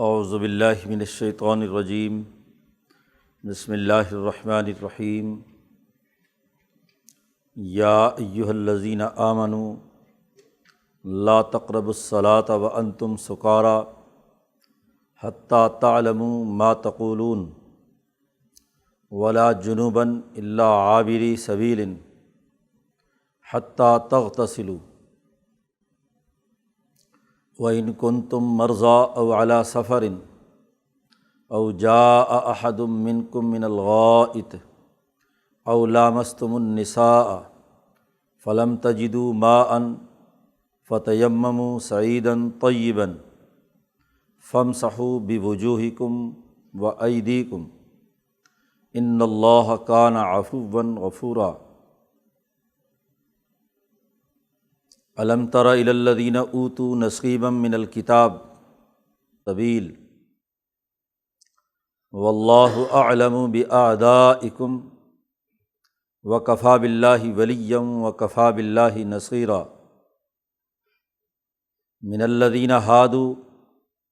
اعوذ باللہ من الشیطان الرجیم، بسم اللہ الرحمن الرحیم۔ یا ایہا الذین آمنوا لا تقربوا الصلاة وانتم سکاریٰ حتی تعلموا ما تقولون ولا جنبا الا عابری سبیل حتی تغتسلوا وَإِن كُنتُم مَّرْضَىٰ أَوْ عَلَىٰ سَفَرٍ أَوْ جَاءَ أَحَدٌ مِّنكُم مِّنَ الْغَائِطِ أَوْ لَامَسْتُمُ النِّسَاءَ فَلَمْ تَجِدُوا مَاءً فَتَيَمَّمُوا صَعِيدًا طَيِّبًا فَامْسَحُوا بِوُجُوهِكُمْ وَأَيْدِيكُمْ إِنَّ اللَّهَ كَانَ عَفُوًّا غَفُورًا۔ الم تر الی الذین اوتوا نصیبا من الکتاب طویل واللہ اعلم باعدائکم وکفی باللہ ولیا وکفی باللہ نصیرا۔ من الذین ہادوا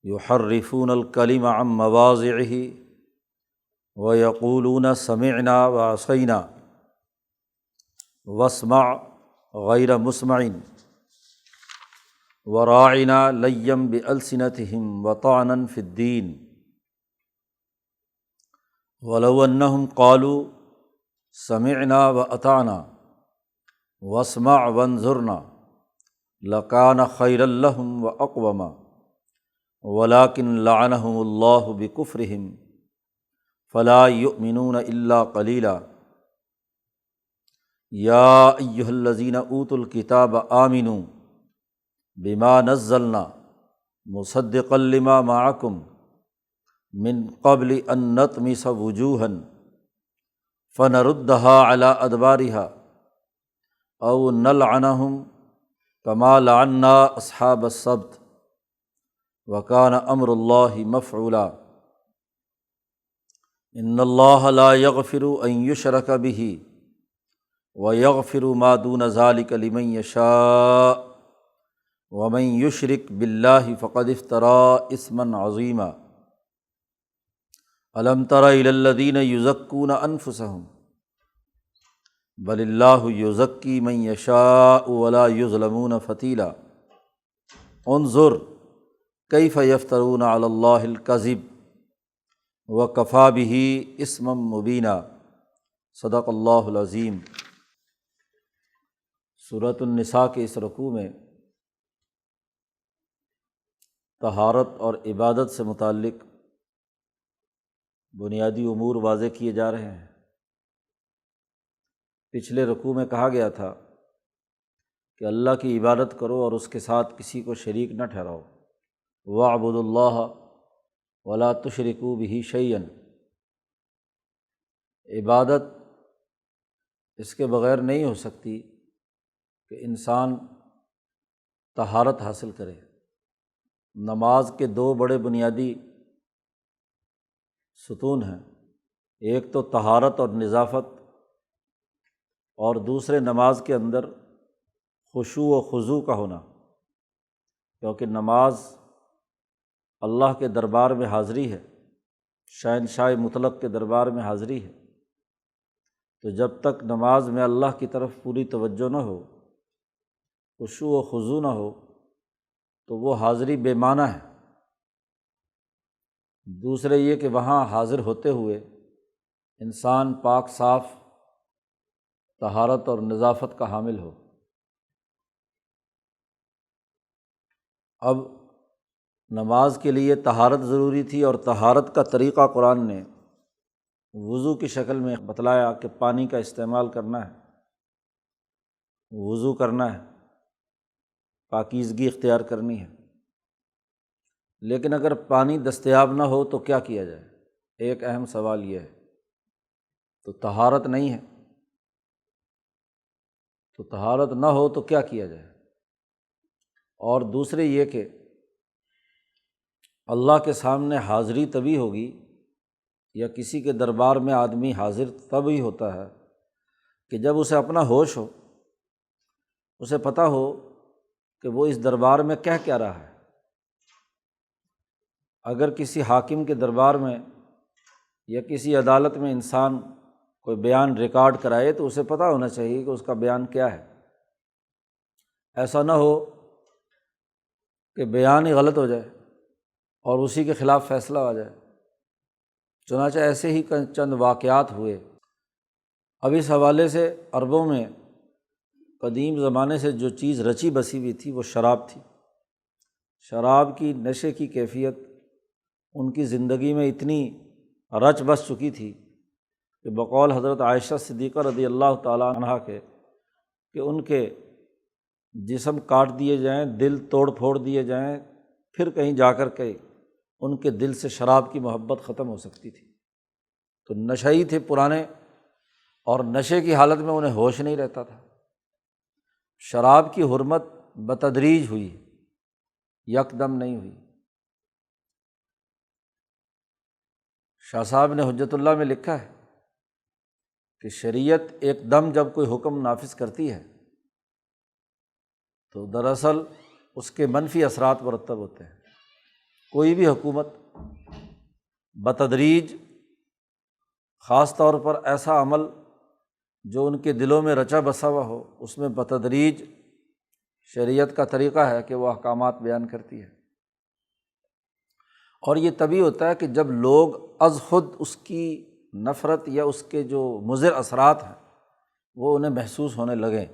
یحرفون الکلم عن مواضعہ ویقولون سمعنا وعصینا واسمع غیر مسمع وراعنا لیا بألسنتہم وطعنا فی الدین ولو انہم قالوا سمعنا واطعنا واسمع وانظرنا لکان خیرا لہم واقوم ولکن لعنہم اللہ بکفرہم فلا یؤمنون الا قلیلا۔ یا ایہا الذین اوتوا الکتاب آمنوا بما نزلنا مصدقا لما معکم من قبل ان نطمس وجوہا فنردها علی ادبارها او نلعنہم کما لعنا اصحاب السبت وکان امر اللہ مفعولا۔ ان اللہ لا یغفر ان یشرک بہ ویغفر ما دون ذلک لمن یشاء ومن یشرک باللہ فقد افتری اثما عظیما۔ الم تر الی الذین یزکون انفسہم بل اللہ یزکی من یشاء ولا یظلمون فتیلا۔ انظر کیف یفترون علی اللہ الکذب وکفی بہ اثما مبینا۔ صدق اللہ العظیم۔ سورۃ النساء کے اس رکوع میں طہارت اور عبادت سے متعلق بنیادی امور واضح کیے جا رہے ہیں۔ پچھلے رکوع میں کہا گیا تھا کہ اللہ کی عبادت کرو اور اس کے ساتھ کسی کو شریک نہ ٹھہراؤ۔ وَاعْبُدُوا اللَّهَ وَلَا تُشْرِكُوا بِهِ شَيْئًا۔ عبادت اس کے بغیر نہیں ہو سکتی کہ انسان طہارت حاصل کرے۔ نماز کے دو بڑے بنیادی ستون ہیں، ایک تو طہارت اور نظافت، اور دوسرے نماز کے اندر خشوع و خضوع کا ہونا، کیونکہ نماز اللہ کے دربار میں حاضری ہے، شہنشاہ مطلق کے دربار میں حاضری ہے۔ تو جب تک نماز میں اللہ کی طرف پوری توجہ نہ ہو، خشوع و خضوع نہ ہو، تو وہ حاضری بے معنی ہے۔ دوسرے یہ کہ وہاں حاضر ہوتے ہوئے انسان پاک صاف طہارت اور نظافت کا حامل ہو۔ اب نماز کے لیے طہارت ضروری تھی، اور طہارت کا طریقہ قرآن نے وضو کی شکل میں بتلایا کہ پانی کا استعمال کرنا ہے، وضو کرنا ہے، پاکیزگی اختیار کرنی ہے۔ لیکن اگر پانی دستیاب نہ ہو تو کیا کیا جائے؟ ایک اہم سوال یہ ہے۔ تو طہارت نہیں ہے، تو طہارت نہ ہو تو کیا کیا جائے؟ اور دوسرے یہ کہ اللہ کے سامنے حاضری تبھی ہوگی، یا کسی کے دربار میں آدمی حاضر تبھی ہوتا ہے کہ جب اسے اپنا ہوش ہو، اسے پتہ ہو کہ وہ اس دربار میں کہہ کیا رہا ہے۔ اگر کسی حاکم کے دربار میں یا کسی عدالت میں انسان کوئی بیان ریکارڈ کرائے تو اسے پتہ ہونا چاہیے کہ اس کا بیان کیا ہے۔ ایسا نہ ہو کہ بیان ہی غلط ہو جائے اور اسی کے خلاف فیصلہ آ جائے۔ چنانچہ ایسے ہی چند واقعات ہوئے۔ اب اس حوالے سے عربوں میں قدیم زمانے سے جو چیز رچی بسی ہوئی تھی وہ شراب تھی۔ شراب کی نشے کی کیفیت ان کی زندگی میں اتنی رچ بس چکی تھی کہ بقول حضرت عائشہ صدیقہ رضی اللہ تعالیٰ عنہا کے کہ ان کے جسم کاٹ دیے جائیں، دل توڑ پھوڑ دیے جائیں، پھر کہیں جا کر کے ان کے دل سے شراب کی محبت ختم ہو سکتی تھی۔ تو نشئی تھے پرانے، اور نشے کی حالت میں انہیں ہوش نہیں رہتا تھا۔ شراب کی حرمت بتدریج ہوئی، یکدم نہیں ہوئی۔ شاہ صاحب نے حجت اللہ میں لکھا ہے کہ شریعت ایک دم جب کوئی حکم نافذ کرتی ہے تو دراصل اس کے منفی اثرات مرتب ہوتے ہیں۔ کوئی بھی حکومت بتدریج، خاص طور پر ایسا عمل جو ان کے دلوں میں رچا بسا ہوا ہو، اس میں بتدریج شریعت کا طریقہ ہے کہ وہ احکامات بیان کرتی ہے۔ اور یہ تبھی ہوتا ہے کہ جب لوگ از خود اس کی نفرت یا اس کے جو مضر اثرات ہیں وہ انہیں محسوس ہونے لگیں۔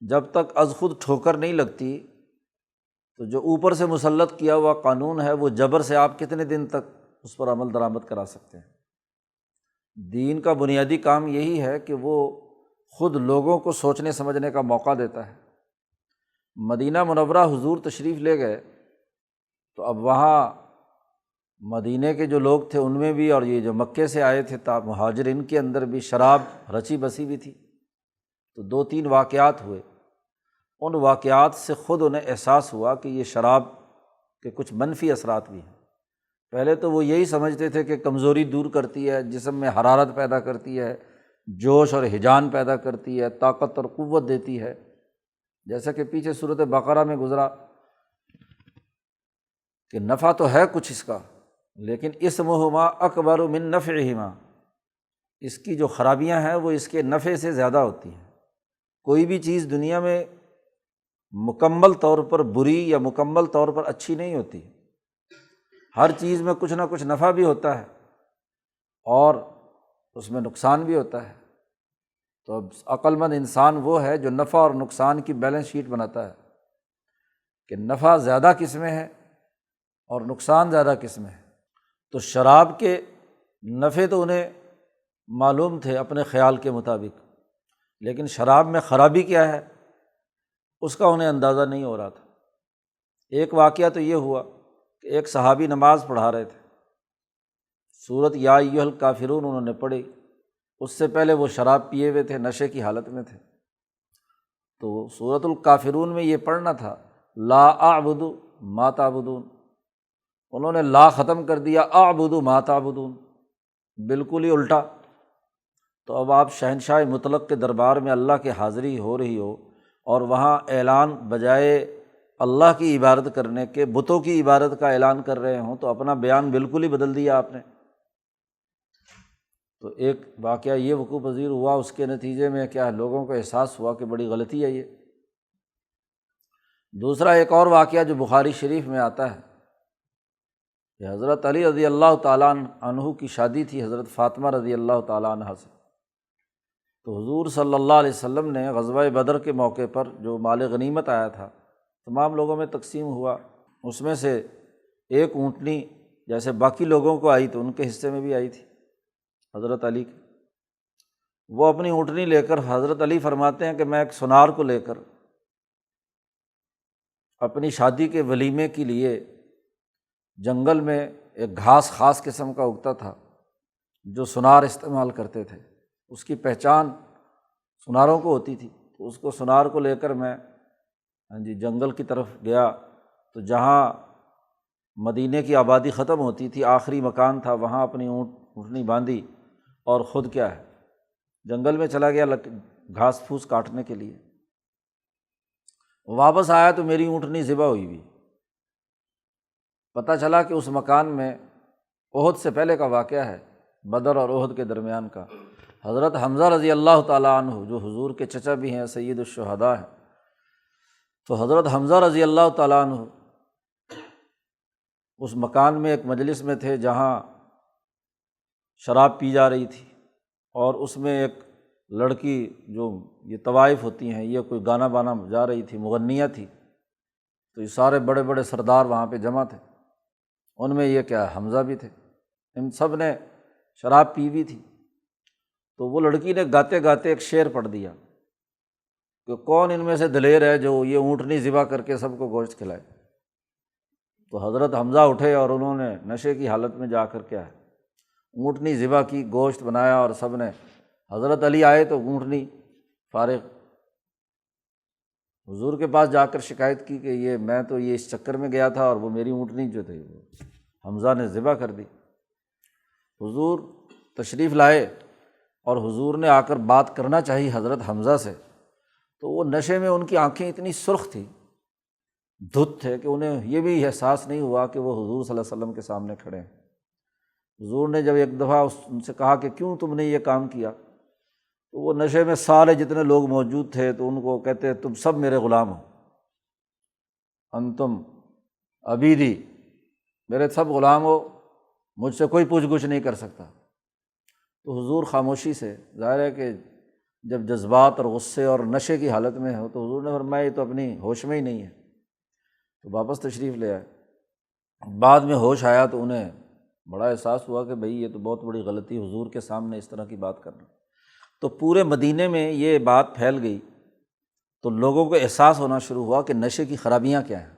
جب تک از خود ٹھوکر نہیں لگتی تو جو اوپر سے مسلط کیا ہوا قانون ہے وہ جبر سے آپ کتنے دن تک اس پر عمل درآمد کرا سکتے ہیں۔ دین کا بنیادی کام یہی ہے کہ وہ خود لوگوں کو سوچنے سمجھنے کا موقع دیتا ہے۔ مدینہ منورہ حضور تشریف لے گئے تو اب وہاں مدینے کے جو لوگ تھے ان میں بھی، اور یہ جو مکے سے آئے تھے مہاجر، ان کے اندر بھی شراب رچی بسی ہوئی تھی۔ تو 2-3 واقعات ہوئے، ان واقعات سے خود انہیں احساس ہوا کہ یہ شراب کے کچھ منفی اثرات بھی ہیں۔ پہلے تو وہ یہی سمجھتے تھے کہ کمزوری دور کرتی ہے، جسم میں حرارت پیدا کرتی ہے، جوش اور ہیجان پیدا کرتی ہے، طاقت اور قوت دیتی ہے، جیسا کہ پیچھے سورۃ بقرہ میں گزرا کہ نفع تو ہے کچھ اس کا، لیکن اسمہما اکبر من نفعہما، اس کی جو خرابیاں ہیں وہ اس کے نفع سے زیادہ ہوتی ہیں۔ کوئی بھی چیز دنیا میں مکمل طور پر بری یا مکمل طور پر اچھی نہیں ہوتی، ہر چیز میں کچھ نہ کچھ نفع بھی ہوتا ہے اور اس میں نقصان بھی ہوتا ہے۔ تو اب عقل مند انسان وہ ہے جو نفع اور نقصان کی بیلنس شیٹ بناتا ہے کہ نفع زیادہ کس میں ہے اور نقصان زیادہ کس میں ہے۔ تو شراب کے نفع تو انہیں معلوم تھے اپنے خیال کے مطابق، لیکن شراب میں خرابی کیا ہے اس کا انہیں اندازہ نہیں ہو رہا تھا۔ ایک واقعہ تو یہ ہوا کہ ایک صحابی نماز پڑھا رہے تھے، سورۃ یا ایھا الکافرون انہوں نے پڑھی، اس سے پہلے وہ شراب پیے ہوئے تھے، نشے کی حالت میں تھے۔ تو سورۃ الکافرون میں یہ پڑھنا تھا لا اعبد ما تعبدون، انہوں نے لا ختم کر دیا اعبد ما تعبدون، بالکل ہی الٹا۔ تو اب آپ شہنشاہ مطلق کے دربار میں اللہ کی حاضری ہو رہی ہو اور وہاں اعلان بجائے اللہ کی عبادت کرنے کے بتوں کی عبادت کا اعلان کر رہے ہوں تو اپنا بیان بالکل ہی بدل دیا آپ نے۔ تو ایک واقعہ یہ وقوع پذیر ہوا، اس کے نتیجے میں کیا لوگوں کو احساس ہوا کہ بڑی غلطی ہے یہ۔ دوسرا ایک اور واقعہ جو بخاری شریف میں آتا ہے کہ حضرت علی رضی اللہ تعالیٰ عنہ کی شادی تھی حضرت فاطمہ رضی اللہ تعالیٰ عنہ سے۔ تو حضور صلی اللہ علیہ وسلم نے غزوہ بدر کے موقع پر جو مال غنیمت آیا تھا تمام لوگوں میں تقسیم ہوا، اس میں سے ایک اونٹنی جیسے باقی لوگوں کو آئی تو ان کے حصے میں بھی آئی تھی حضرت علی کی۔ وہ اپنی اونٹنی لے کر، حضرت علی فرماتے ہیں کہ میں ایک سونار کو لے کر اپنی شادی کے ولیمے کے لیے جنگل میں ایک گھاس خاص قسم کا اگتا تھا جو سونار استعمال کرتے تھے، اس کی پہچان سوناروں کو ہوتی تھی، تو اس کو سونار کو لے کر میں جنگل کی طرف گیا، تو جہاں مدینے کی آبادی ختم ہوتی تھی آخری مکان تھا، وہاں اپنی اونٹنی باندھی اور خود کیا ہے جنگل میں چلا گیا گھاس پھوس کاٹنے کے لیے۔ واپس آیا تو میری اونٹنی ذبح ہوئی ہوئی، پتہ چلا کہ اس مکان میں احد سے پہلے کا واقعہ ہے، بدر اور احد کے درمیان کا، حضرت حمزہ رضی اللہ تعالیٰ عنہ جو حضور کے چچا بھی ہیں، سید الشہداء ہیں، تو حضرت حمزہ رضی اللہ تعالیٰ عنہ اس مکان میں ایک مجلس میں تھے جہاں شراب پی جا رہی تھی، اور اس میں ایک لڑکی جو یہ طوائف ہوتی ہیں، یہ کوئی گانا بانا جا رہی تھی، مغنیہ تھی، تو یہ سارے بڑے بڑے سردار وہاں پہ جمع تھے، ان میں یہ کیا حمزہ بھی تھے، ان سب نے شراب پی ہوئی تھی۔ تو وہ لڑکی نے گاتے گاتے ایک شعر پڑھ دیا کہ کون ان میں سے دلیر ہے جو یہ اونٹنی ذبح کر کے سب کو گوشت کھلائے۔ تو حضرت حمزہ اٹھے اور انہوں نے نشے کی حالت میں جا کر کیا ہے اونٹنی ذبح کی، گوشت بنایا، اور سب نے، حضرت علی آئے تو اونٹنی فارغ، حضور کے پاس جا کر شکایت کی کہ میں تو اس چکر میں گیا تھا اور وہ میری اونٹنی جو تھی وہ حمزہ نے ذبح کر دی۔ حضور تشریف لائے اور حضور نے آ کر بات کرنا چاہی حضرت حمزہ سے، تو وہ نشے میں ان کی آنکھیں اتنی سرخ تھیں، دھت تھے، کہ انہیں یہ بھی احساس نہیں ہوا کہ وہ حضور صلی اللہ علیہ وسلم کے سامنے کھڑے ہیں۔ حضور نے جب ایک دفعہ ان سے کہا کہ کیوں تم نے یہ کام کیا، تو وہ نشے میں سارے جتنے لوگ موجود تھے تو ان کو کہتے تم سب میرے غلام ہو، انتم عبیدی، میرے سب غلام ہو، مجھ سے کوئی پوچھ گچھ نہیں کر سکتا۔ تو حضور خاموشی سے، ظاہر ہے کہ جب جذبات اور غصے اور نشے کی حالت میں ہو تو حضور نے فرمایا یہ تو اپنی ہوش میں ہی نہیں ہے، تو واپس تشریف لے آئے۔ بعد میں ہوش آیا تو انہیں بڑا احساس ہوا کہ بھئی یہ تو بہت بڑی غلطی حضور کے سامنے اس طرح کی بات کرنا۔ تو پورے مدینے میں یہ بات پھیل گئی تو لوگوں کو احساس ہونا شروع ہوا کہ نشے کی خرابیاں کیا ہیں۔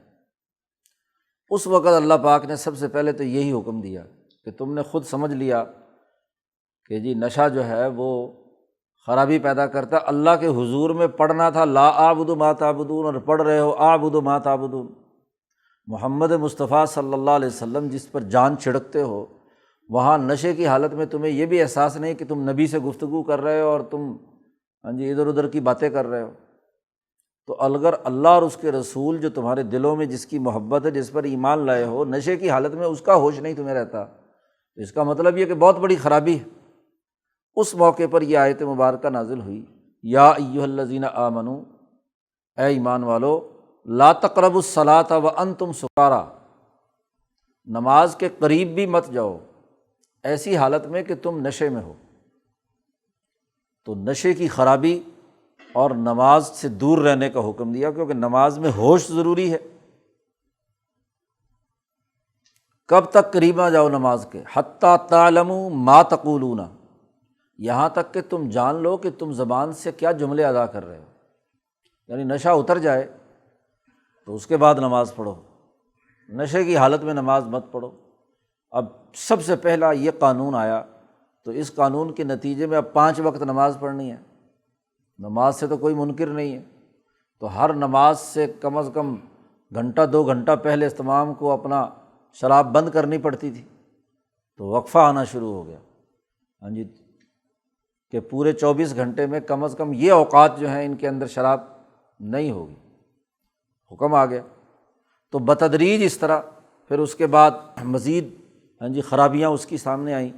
اس وقت اللہ پاک نے سب سے پہلے تو یہی حکم دیا کہ تم نے خود سمجھ لیا کہ جی نشہ جو ہے وہ خرابی پیدا کرتا ہے۔ اللہ کے حضور میں پڑھنا تھا لا اعبد ما تعبدون، اور پڑھ رہے ہو اعبد ما تعبدون۔ محمد مصطفیٰ صلی اللہ علیہ وسلم جس پر جان چھڑکتے ہو، وہاں نشے کی حالت میں تمہیں یہ بھی احساس نہیں کہ تم نبی سے گفتگو کر رہے ہو اور تم ادھر ادھر کی باتیں کر رہے ہو۔ تو اگر اللہ اور اس کے رسول جو تمہارے دلوں میں جس کی محبت ہے، جس پر ایمان لائے ہو، نشے کی حالت میں اس کا ہوش نہیں تمہیں رہتا، تو اس کا مطلب یہ کہ بہت بڑی خرابی ہے۔ اس موقع پر یہ آیت مبارکہ نازل ہوئی، یا ایھا الذین آمنوا، اے ایمان والو، لا تقربوا الصلاۃ وانتم سکارا، نماز کے قریب بھی مت جاؤ ایسی حالت میں کہ تم نشے میں ہو۔ تو نشے کی خرابی اور نماز سے دور رہنے کا حکم دیا، کیونکہ نماز میں ہوش ضروری ہے۔ کب تک قریب نہ جاؤ نماز کے؟ حتیٰ تعلموا ما تقولون، یہاں تک کہ تم جان لو کہ تم زبان سے کیا جملے ادا کر رہے ہو، یعنی نشہ اتر جائے تو اس کے بعد نماز پڑھو، نشے کی حالت میں نماز مت پڑھو۔ اب سب سے پہلا یہ قانون آیا، تو اس قانون کے نتیجے میں اب 5 وقت نماز پڑھنی ہے، نماز سے تو کوئی منکر نہیں ہے، تو ہر نماز سے کم از کم گھنٹہ 2 گھنٹہ پہلے تمام کو اپنا شراب بند کرنی پڑتی تھی۔ تو وقفہ آنا شروع ہو گیا، ہاں جی، کہ پورے 24 گھنٹے میں کم از کم یہ اوقات جو ہیں ان کے اندر شراب نہیں ہوگی، حکم آ گیا۔ تو بتدریج اس طرح پھر اس کے بعد مزید خرابیاں اس کی سامنے آئیں۔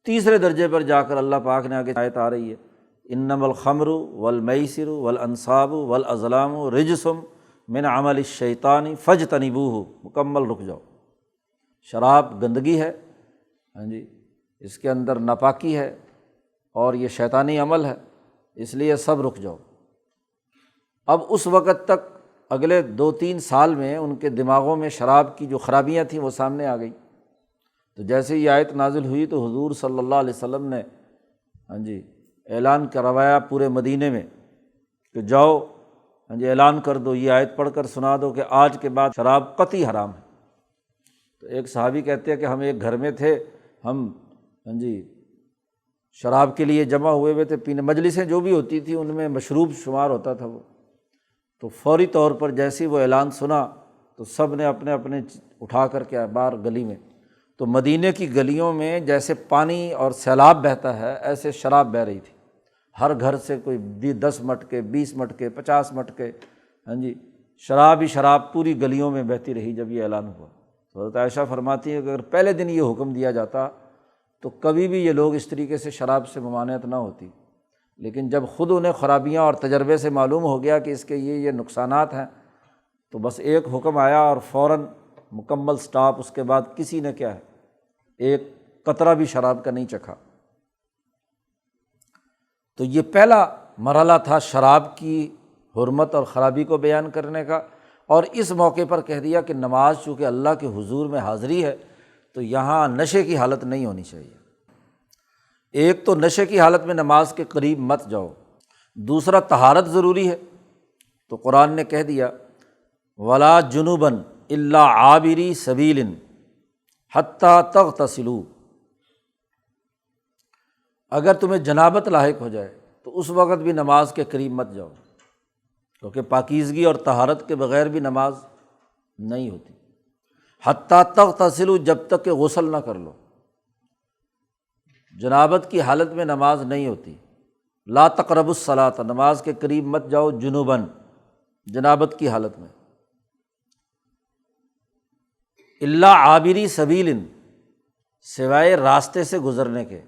تیسرے درجے پر جا کر اللہ پاک نے آگے آیت آ رہی ہے، انما الخمر والمیسر والانصاب والازلام رجس من عمل الشیطان فاجتنبوہ، مکمل رک جاؤ، شراب گندگی ہے، ہاں جی، اس کے اندر ناپاکی ہے اور یہ شیطانی عمل ہے، اس لیے سب رک جاؤ۔ اب اس وقت تک اگلے 2-3 سال میں ان کے دماغوں میں شراب کی جو خرابیاں تھیں وہ سامنے آ گئی۔ تو جیسے یہ آیت نازل ہوئی تو حضور صلی اللہ علیہ وسلم نے اعلان کروایا پورے مدینے میں کہ جاؤ اعلان کر دو، یہ آیت پڑھ کر سنا دو کہ آج کے بعد شراب قطعی حرام ہے۔ تو ایک صحابی کہتے ہیں کہ ہم ایک گھر میں تھے، ہم شراب کے لیے جمع ہوئے تھے پینے، مجلسیں جو بھی ہوتی تھیں ان میں مشروب شمار ہوتا تھا وہ، تو فوری طور پر جیسے ہی وہ اعلان سنا تو سب نے اپنے اپنے اٹھا کر کے باہر گلی میں، تو مدینے کی گلیوں میں جیسے پانی اور سیلاب بہتا ہے ایسے شراب بہہ رہی تھی، ہر گھر سے کوئی 10 مٹکے 20 مٹکے 50 مٹکے شراب ہی شراب پوری گلیوں میں بہتی رہی۔ جب یہ اعلان ہوا تو حضرت عائشہ فرماتی ہیں کہ اگر پہلے دن یہ حکم دیا جاتا تو کبھی بھی یہ لوگ اس طریقے سے شراب سے ممانعت نہ ہوتی، لیکن جب خود انہیں خرابیاں اور تجربے سے معلوم ہو گیا کہ اس کے یہ نقصانات ہیں، تو بس ایک حکم آیا اور فوراً مکمل سٹاپ، اس کے بعد کسی نے کیا ہے ایک قطرہ بھی شراب کا نہیں چکھا۔ تو یہ پہلا مرحلہ تھا شراب کی حرمت اور خرابی کو بیان کرنے کا، اور اس موقع پر کہہ دیا کہ نماز چونکہ اللہ کے حضور میں حاضری ہے تو یہاں نشے کی حالت نہیں ہونی چاہیے۔ ایک تو نشے کی حالت میں نماز کے قریب مت جاؤ، دوسرا طہارت ضروری ہے، تو قرآن نے کہہ دیا ولا جنوباً الا عابری سبیل حتیٰ تغتسلوا، اگر تمہیں جنابت لاحق ہو جائے تو اس وقت بھی نماز کے قریب مت جاؤ، کیونکہ پاکیزگی اور طہارت کے بغیر بھی نماز نہیں ہوتی۔ حتیٰ تغتسلوا، جب تک کہ غسل نہ کر لو، جنابت کی حالت میں نماز نہیں ہوتی۔ لا تقربوا الصلاۃ، نماز کے قریب مت جاؤ جنوباً، جنابت کی حالت میں۔ الا عابری سبیل، سوائے راستے سے گزرنے کے۔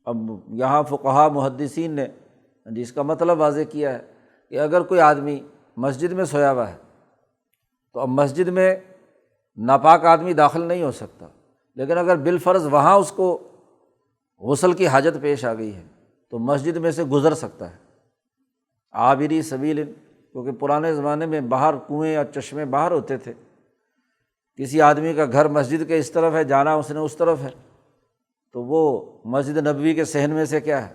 اب یہاں فقہاء محدثین نے اس کا مطلب واضح کیا ہے کہ اگر کوئی آدمی مسجد میں سویا ہوا ہے تو اب مسجد میں ناپاک آدمی داخل نہیں ہو سکتا، لیکن اگر بالفرض وہاں اس کو غسل کی حاجت پیش آ گئی ہے تو مسجد میں سے گزر سکتا ہے۔ عابری سبیل، کیونکہ پرانے زمانے میں باہر کنویں یا چشمے باہر ہوتے تھے، کسی آدمی کا گھر مسجد کے اس طرف ہے، جانا اس نے اس طرف ہے، تو وہ مسجد نبوی کے صحن میں سے کیا ہے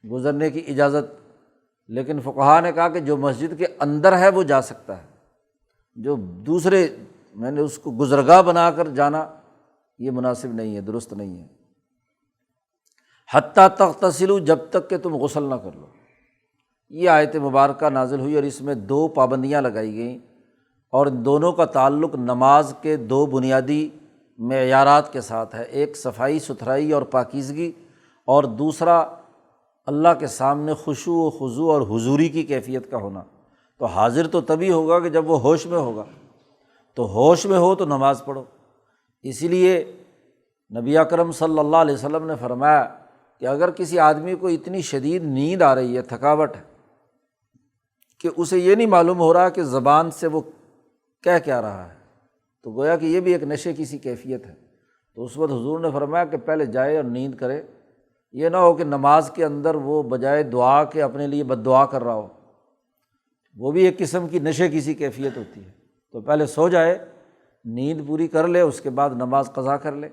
گزرنے کی اجازت۔ لیکن فقہاء نے کہا کہ جو مسجد کے اندر ہے وہ جا سکتا ہے، جو دوسرے میں نے اس کو گزرگاہ بنا کر جانا یہ مناسب نہیں ہے، درست نہیں ہے۔ حتیٰ تغتسلوا، جب تک کہ تم غسل نہ کر لو۔ یہ آیت مبارکہ نازل ہوئی اور اس میں دو پابندیاں لگائی گئیں، اور ان دونوں کا تعلق نماز کے دو بنیادی معیارات کے ساتھ ہے، ایک صفائی ستھرائی اور پاکیزگی، اور دوسرا اللہ کے سامنے خشوع و خضوع اور حضوری کی کیفیت کا ہونا۔ تو حاضر تو تبھی ہوگا کہ جب وہ ہوش میں ہوگا، تو ہوش میں ہو تو نماز پڑھو۔ اسی لیے نبی اکرم صلی اللہ علیہ وسلم نے فرمایا کہ اگر کسی آدمی کو اتنی شدید نیند آ رہی ہے، تھکاوٹ ہے، کہ اسے یہ نہیں معلوم ہو رہا کہ زبان سے وہ کہہ کیا رہا ہے، تو گویا کہ یہ بھی ایک نشے کی سی کیفیت ہے۔ تو اس وقت حضور نے فرمایا کہ پہلے جائے اور نیند کرے، یہ نہ ہو کہ نماز کے اندر وہ بجائے دعا کے اپنے لیے بد دعا کر رہا ہو، وہ بھی ایک قسم کی نشے کی سی کیفیت ہوتی ہے۔ تو پہلے سو جائے، نیند پوری کر لے، اس کے بعد نماز قضا کر لے،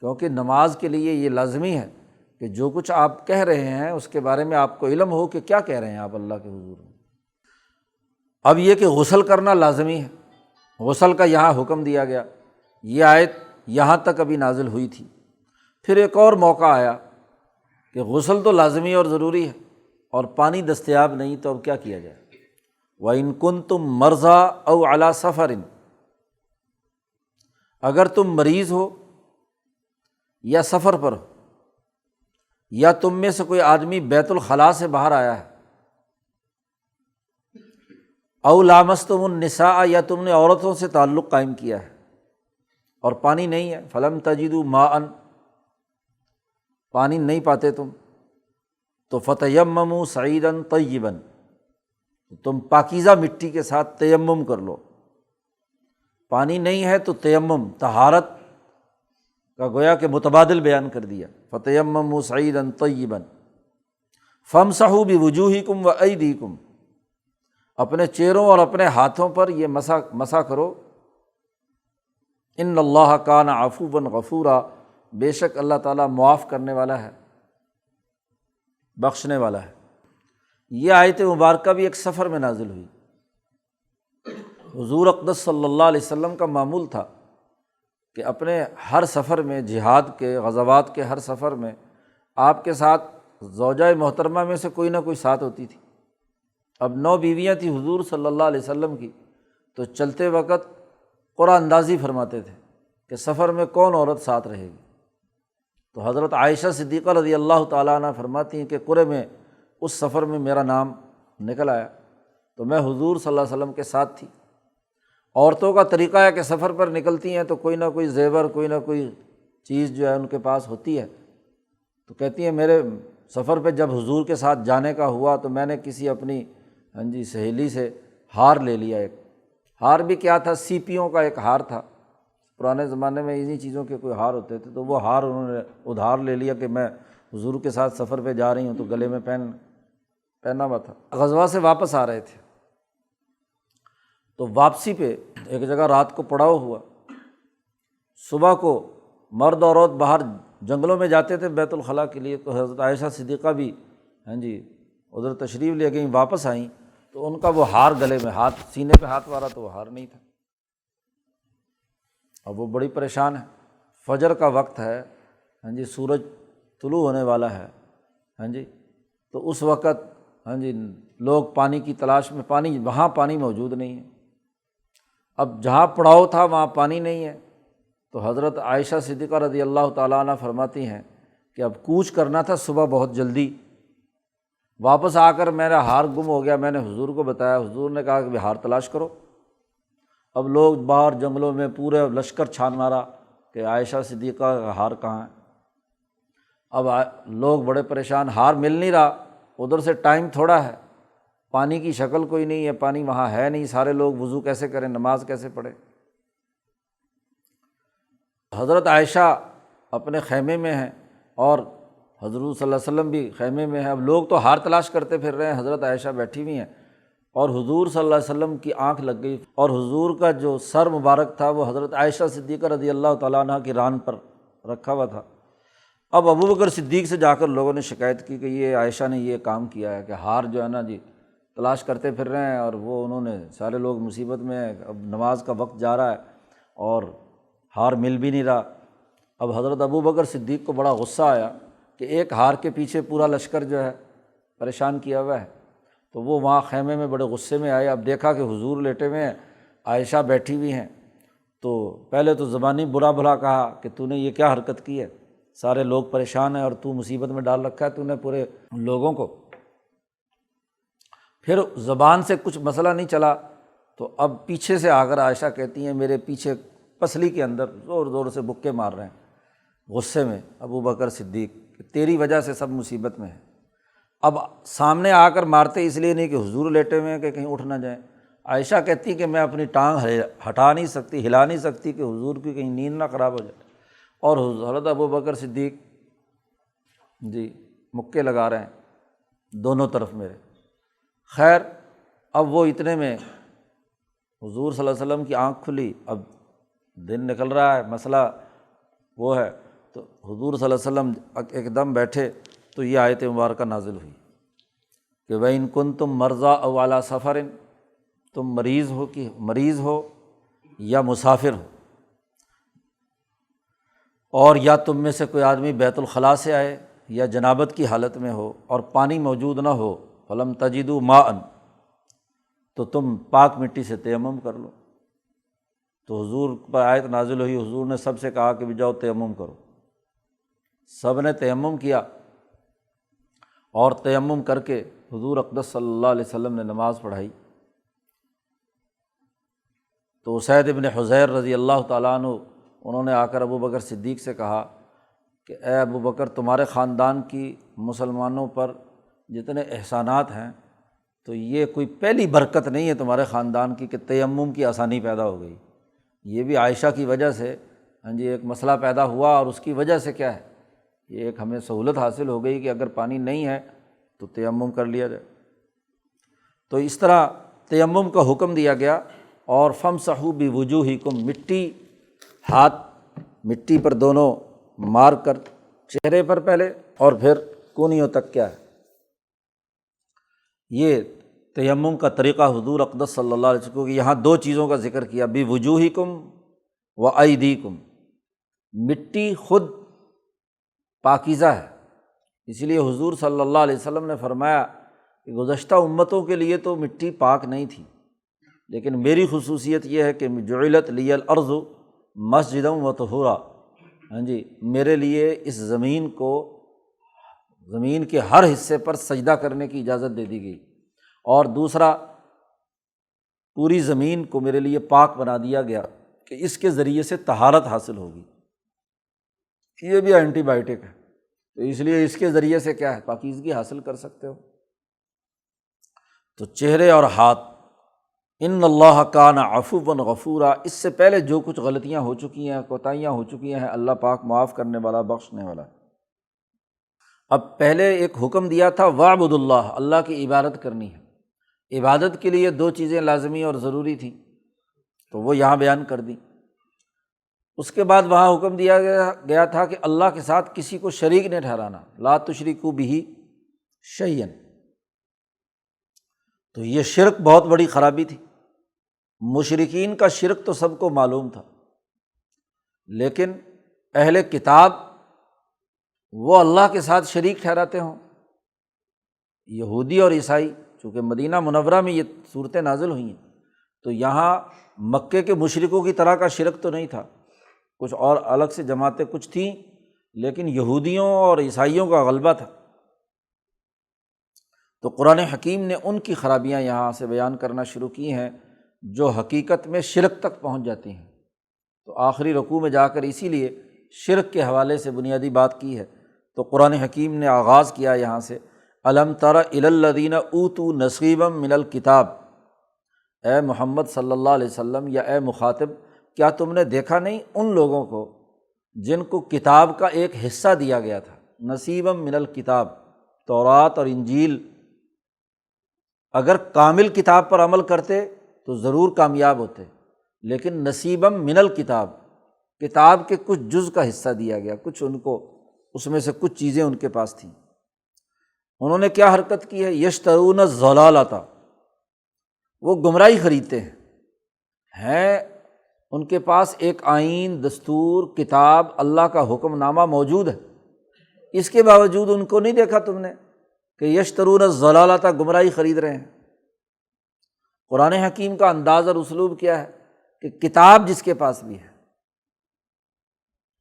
کیونکہ نماز کے لیے یہ لازمی ہے کہ جو کچھ آپ کہہ رہے ہیں اس کے بارے میں آپ کو علم ہو کہ کیا کہہ رہے ہیں آپ اللہ کے حضور میں۔ اب یہ کہ غسل کرنا لازمی ہے، غسل کا یہاں حکم دیا گیا۔ یہ آیت یہاں تک ابھی نازل ہوئی تھی۔ پھر ایک اور موقع آیا کہ غسل تو لازمی اور ضروری ہے، اور پانی دستیاب نہیں، تو اب کیا کیا جائے؟ وَإِن كُنتُم مَرْضَىٰ أَوْ عَلَىٰ سَفَرٍ، اگر تم مریض ہو یا سفر پر ہو، یا تم میں سے کوئی آدمی بیت الخلاء سے باہر آیا ہے، او لامستم النساء، یا تم نے عورتوں سے تعلق قائم کیا ہے اور پانی نہیں ہے، فلم تجدوا ماء، پانی نہیں پاتے تم، تو فتیمموا صعیدا طیبا، تم پاکیزہ مٹی کے ساتھ تیمم کر لو۔ پانی نہیں ہے تو تیمم، طہارت کا گویا کہ متبادل بیان کر دیا، فتیمموا صعیدا طیبا فامسحوا بوجوہکم وایدیکم، اپنے چہروں اور اپنے ہاتھوں پر یہ مسح کرو۔ ان اللہ کان عفوا غفورا، بے شک اللہ تعالیٰ معاف کرنے والا ہے، بخشنے والا ہے۔ یہ آیت مبارکہ بھی ایک سفر میں نازل ہوئی۔ حضور اقدس صلی اللہ علیہ وسلم کا معمول تھا کہ اپنے ہر سفر میں، جہاد کے، غزوات کے ہر سفر میں آپ کے ساتھ زوجہ محترمہ میں سے کوئی نہ کوئی ساتھ ہوتی تھی۔ اب 9 بیویاں تھیں حضور صلی اللہ علیہ وسلم کی، تو چلتے وقت قرآن اندازی فرماتے تھے کہ سفر میں کون عورت ساتھ رہے گی۔ تو حضرت عائشہ صدیقہ رضی اللہ تعالیٰ عنہ فرماتی ہیں کہ قرے میں اس سفر میں میرا نام نکل آیا، تو میں حضور صلی اللہ علیہ وسلم کے ساتھ تھی، عورتوں کا طریقہ ہے کہ سفر پر نکلتی ہیں تو کوئی نہ کوئی زیور، کوئی نہ کوئی چیز جو ہے ان کے پاس ہوتی ہے، تو کہتی ہیں میرے سفر پہ جب حضور کے ساتھ جانے کا ہوا تو میں نے کسی اپنی سہیلی سے ہار لے لیا۔ ایک ہار بھی کیا تھا، سیپیوں کا ایک ہار تھا، پرانے زمانے میں انہی چیزوں کے کوئی ہار ہوتے تھے، تو وہ ہار انہوں نے ادھار لے لیا کہ میں حضور کے ساتھ سفر پہ جا رہی ہوں، تو گلے میں پہنا ہوا تھا۔ غزوہ سے واپس آ رہے تھے تو واپسی پہ ایک جگہ رات کو پڑاؤ ہوا، صبح کو مرد اور عورت باہر جنگلوں میں جاتے تھے بیت الخلاء کے لیے، تو حضرت عائشہ صدیقہ بھی ادھر تشریف لے گئیں، واپس آئیں تو ان کا وہ ہار گلے میں، ہاتھ سینے پہ ہاتھ مارا تو وہ ہار نہیں تھا۔ اب وہ بڑی پریشان ہے، فجر کا وقت ہے، سورج طلوع ہونے والا ہے، تو اس وقت لوگ پانی کی تلاش میں، وہاں پانی موجود نہیں ہے، اب جہاں پڑاؤ تھا وہاں پانی نہیں ہے، تو حضرت عائشہ صدیقہ رضی اللہ تعالیٰ عنہ فرماتی ہیں کہ اب کوچ کرنا تھا صبح بہت جلدی، واپس آ کر میرا ہار گم ہو گیا، میں نے حضور کو بتایا، حضور نے کہا کہ ہار تلاش کرو۔ اب لوگ باہر جنگلوں میں پورے لشکر چھان مارا کہ عائشہ صدیقہ کا ہار کہاں ہے۔ اب لوگ بڑے پریشان، ہار مل نہیں رہا، ادھر سے ٹائم تھوڑا ہے، پانی کی شکل کوئی نہیں ہے، پانی وہاں ہے نہیں، سارے لوگ وضو کیسے کریں، نماز کیسے پڑھیں۔ حضرت عائشہ اپنے خیمے میں ہیں اور حضور صلی اللہ علیہ وسلم بھی خیمے میں ہیں، اب لوگ تو ہار تلاش کرتے پھر رہے ہیں، حضرت عائشہ بیٹھی ہوئی ہیں، اور حضور صلی اللہ علیہ وسلم کی آنکھ لگ گئی، اور حضور کا جو سر مبارک تھا وہ حضرت عائشہ صدیقہ رضی اللہ تعالیٰ عنہ کی ران پر رکھا ہوا تھا۔ اب ابو بکر صدیق سے جا کر لوگوں نے شکایت کی کہ یہ عائشہ نے یہ کام کیا ہے کہ ہار جو ہے تلاش کرتے پھر رہے ہیں، اور وہ انہوں نے، سارے لوگ مصیبت میں ہیں، اب نماز کا وقت جا رہا ہے اور ہار مل بھی نہیں رہا۔ اب حضرت ابو بکر صدیق کو بڑا غصہ آیا کہ ایک ہار کے پیچھے پورا لشکر جو ہے پریشان کیا ہوا ہے، تو وہ وہاں خیمے میں بڑے غصے میں آئے۔ اب دیکھا کہ حضور لیٹے ہوئے ہیں، عائشہ بیٹھی ہوئی ہیں، تو پہلے تو زبانی برا بھلا کہا کہ تو نے یہ کیا حرکت کی ہے، سارے لوگ پریشان ہیں اور تو مصیبت میں ڈال رکھا ہے تو نے پورے لوگوں کو۔ پھر زبان سے کچھ مسئلہ نہیں چلا تو اب پیچھے سے آ کر عائشہ کہتی ہیں میرے پیچھے پسلی کے اندر زور زور سے بکے مار رہے ہیں غصے میں ابو بکر صدیق کہ تیری وجہ سے سب مصیبت میں ہیں۔ اب سامنے آ کر مارتے اس لیے نہیں کہ حضور لیٹے ہوئے ہیں کہ کہیں اٹھ نہ جائیں۔ عائشہ کہتی کہ میں اپنی ٹانگ ہٹا نہیں سکتی، ہلا نہیں سکتی کہ حضور کی کہیں نیند نہ خراب ہو جائے، اور حضرت ابو بکر صدیق مکے لگا رہے ہیں دونوں طرف میرے۔ خیر اب وہ اتنے میں حضور صلی اللہ علیہ وسلم کی آنکھ کھلی، اب دن نکل رہا ہے، مسئلہ وہ ہے، تو حضور صلی اللہ علیہ وسلم ایک دم بیٹھے تو یہ آیت مبارکہ نازل ہوئی کہ وَإِن كُنتُم مَرْضَىٰ أَوْ عَلَىٰ سَفَرٍ، تم مریض ہو یا مسافر ہو، اور یا تم میں سے کوئی آدمی بیت الخلاء سے آئے یا جنابت کی حالت میں ہو اور پانی موجود نہ ہو، فَلَمْ تَجِدُوا مَاءً، تو تم پاک مٹی سے تیمم کر لو۔ تو حضور پر آیت نازل ہوئی، حضور نے سب سے کہا کہ بھی جاؤ تیمم کرو، سب نے تیمم کیا، اور تیمم کر کے حضور اقدس صلی اللہ علیہ وسلم نے نماز پڑھائی۔ تو اسید ابن حضیر رضی اللہ تعالیٰ عنہ انہوں نے آ کر ابو بکر صدیق سے کہا کہ اے ابو بکر، تمہارے خاندان کی مسلمانوں پر جتنے احسانات ہیں تو یہ کوئی پہلی برکت نہیں ہے تمہارے خاندان کی کہ تیمم کی آسانی پیدا ہو گئی، یہ بھی عائشہ کی وجہ سے ایک مسئلہ پیدا ہوا، اور اس کی وجہ سے کیا ہے، یہ ایک ہمیں سہولت حاصل ہو گئی کہ اگر پانی نہیں ہے تو تیمم کر لیا جائے۔ تو اس طرح تیمم کا حکم دیا گیا، اور فَامْسَحُوا بِوُجُوهِكُم، مٹی پر دونوں مار کر، چہرے پر پہلے اور پھر کونیوں تک کیا ہے، یہ تیمم کا طریقہ حضور اقدس صلی اللہ علیہ وسلم، یہاں دو چیزوں کا ذکر کیا، بِوُجُوهِكُم وَأَيْدِيكُم، مٹی خود پاکیزہ ہے، اس لیے حضور صلی اللہ علیہ وسلم نے فرمایا کہ گزشتہ امتوں کے لیے تو مٹی پاک نہیں تھی، لیکن میری خصوصیت یہ ہے کہ جعلت لی الارض مسجدا وطہورا، میرے لیے اس زمین کو، زمین کے ہر حصے پر سجدہ کرنے کی اجازت دے دی گئی۔ اور دوسرا پوری زمین کو میرے لیے پاک بنا دیا گیا کہ اس کے ذریعے سے طہارت حاصل ہوگی۔ یہ بھی اینٹی بائیوٹک ہے، تو اس لیے اس کے ذریعے سے کیا ہے، پاکیزگی حاصل کر سکتے ہو۔ تو چہرے اور ہاتھ، ان اللہ کان عفوا غفورا، اس سے پہلے جو کچھ غلطیاں ہو چکی ہیں، کوتاہیاں ہو چکی ہیں، اللہ پاک معاف کرنے والا، بخشنے والا۔ اب پہلے ایک حکم دیا تھا وَاعْبُدُ اللہ، اللہ کی عبادت کرنی ہے۔ عبادت کے لیے دو چیزیں لازمی اور ضروری تھیں، تو وہ یہاں بیان کر دی۔ اس کے بعد وہاں حکم دیا گیا تھا کہ اللہ کے ساتھ کسی کو شریک نہیں ٹھہرانا، لا تشرکوا بہ شیئا۔ تو یہ شرک بہت بڑی خرابی تھی۔ مشرکین کا شرک تو سب کو معلوم تھا، لیکن اہل کتاب وہ اللہ کے ساتھ شریک ٹھہراتے ہوں۔ یہودی اور عیسائی، چونکہ مدینہ منورہ میں یہ صورتیں نازل ہوئی ہیں، تو یہاں مکے کے مشرکوں کی طرح کا شرک تو نہیں تھا، کچھ اور الگ سے جماعتیں کچھ تھیں، لیکن یہودیوں اور عیسائیوں کا غلبہ تھا۔ تو قرآن حکیم نے ان کی خرابیاں یہاں سے بیان کرنا شروع کی ہیں جو حقیقت میں شرک تک پہنچ جاتی ہیں۔ تو آخری رکوع میں جا کر اسی لیے شرک کے حوالے سے بنیادی بات کی ہے۔ تو قرآن حکیم نے آغاز کیا یہاں سے، الم تر الی الذین اوتوا نصیبا من الکتاب، اے محمد صلی اللہ علیہ وسلم یا اے مخاطب، کیا تم نے دیکھا نہیں ان لوگوں کو جن کو کتاب کا ایک حصہ دیا گیا تھا، نصیبا من الکتاب، تورات اور انجیل۔ اگر کامل کتاب پر عمل کرتے تو ضرور کامیاب ہوتے، لیکن نصیبا من الکتاب، کتاب کے کچھ جز کا حصہ دیا گیا، کچھ ان کو، اس میں سے کچھ چیزیں ان کے پاس تھیں۔ انہوں نے کیا حرکت کی ہے، یشترون الضلالۃ، وہ گمراہی خریدتے ہیں ان کے پاس ایک آئین، دستور، کتاب، اللہ کا حکم نامہ موجود ہے، اس کے باوجود ان کو نہیں دیکھا تم نے کہ یشترون الضلالۃ، گمراہی خرید رہے ہیں۔ قرآن حکیم کا انداز اور اسلوب کیا ہے کہ کتاب جس کے پاس بھی ہے،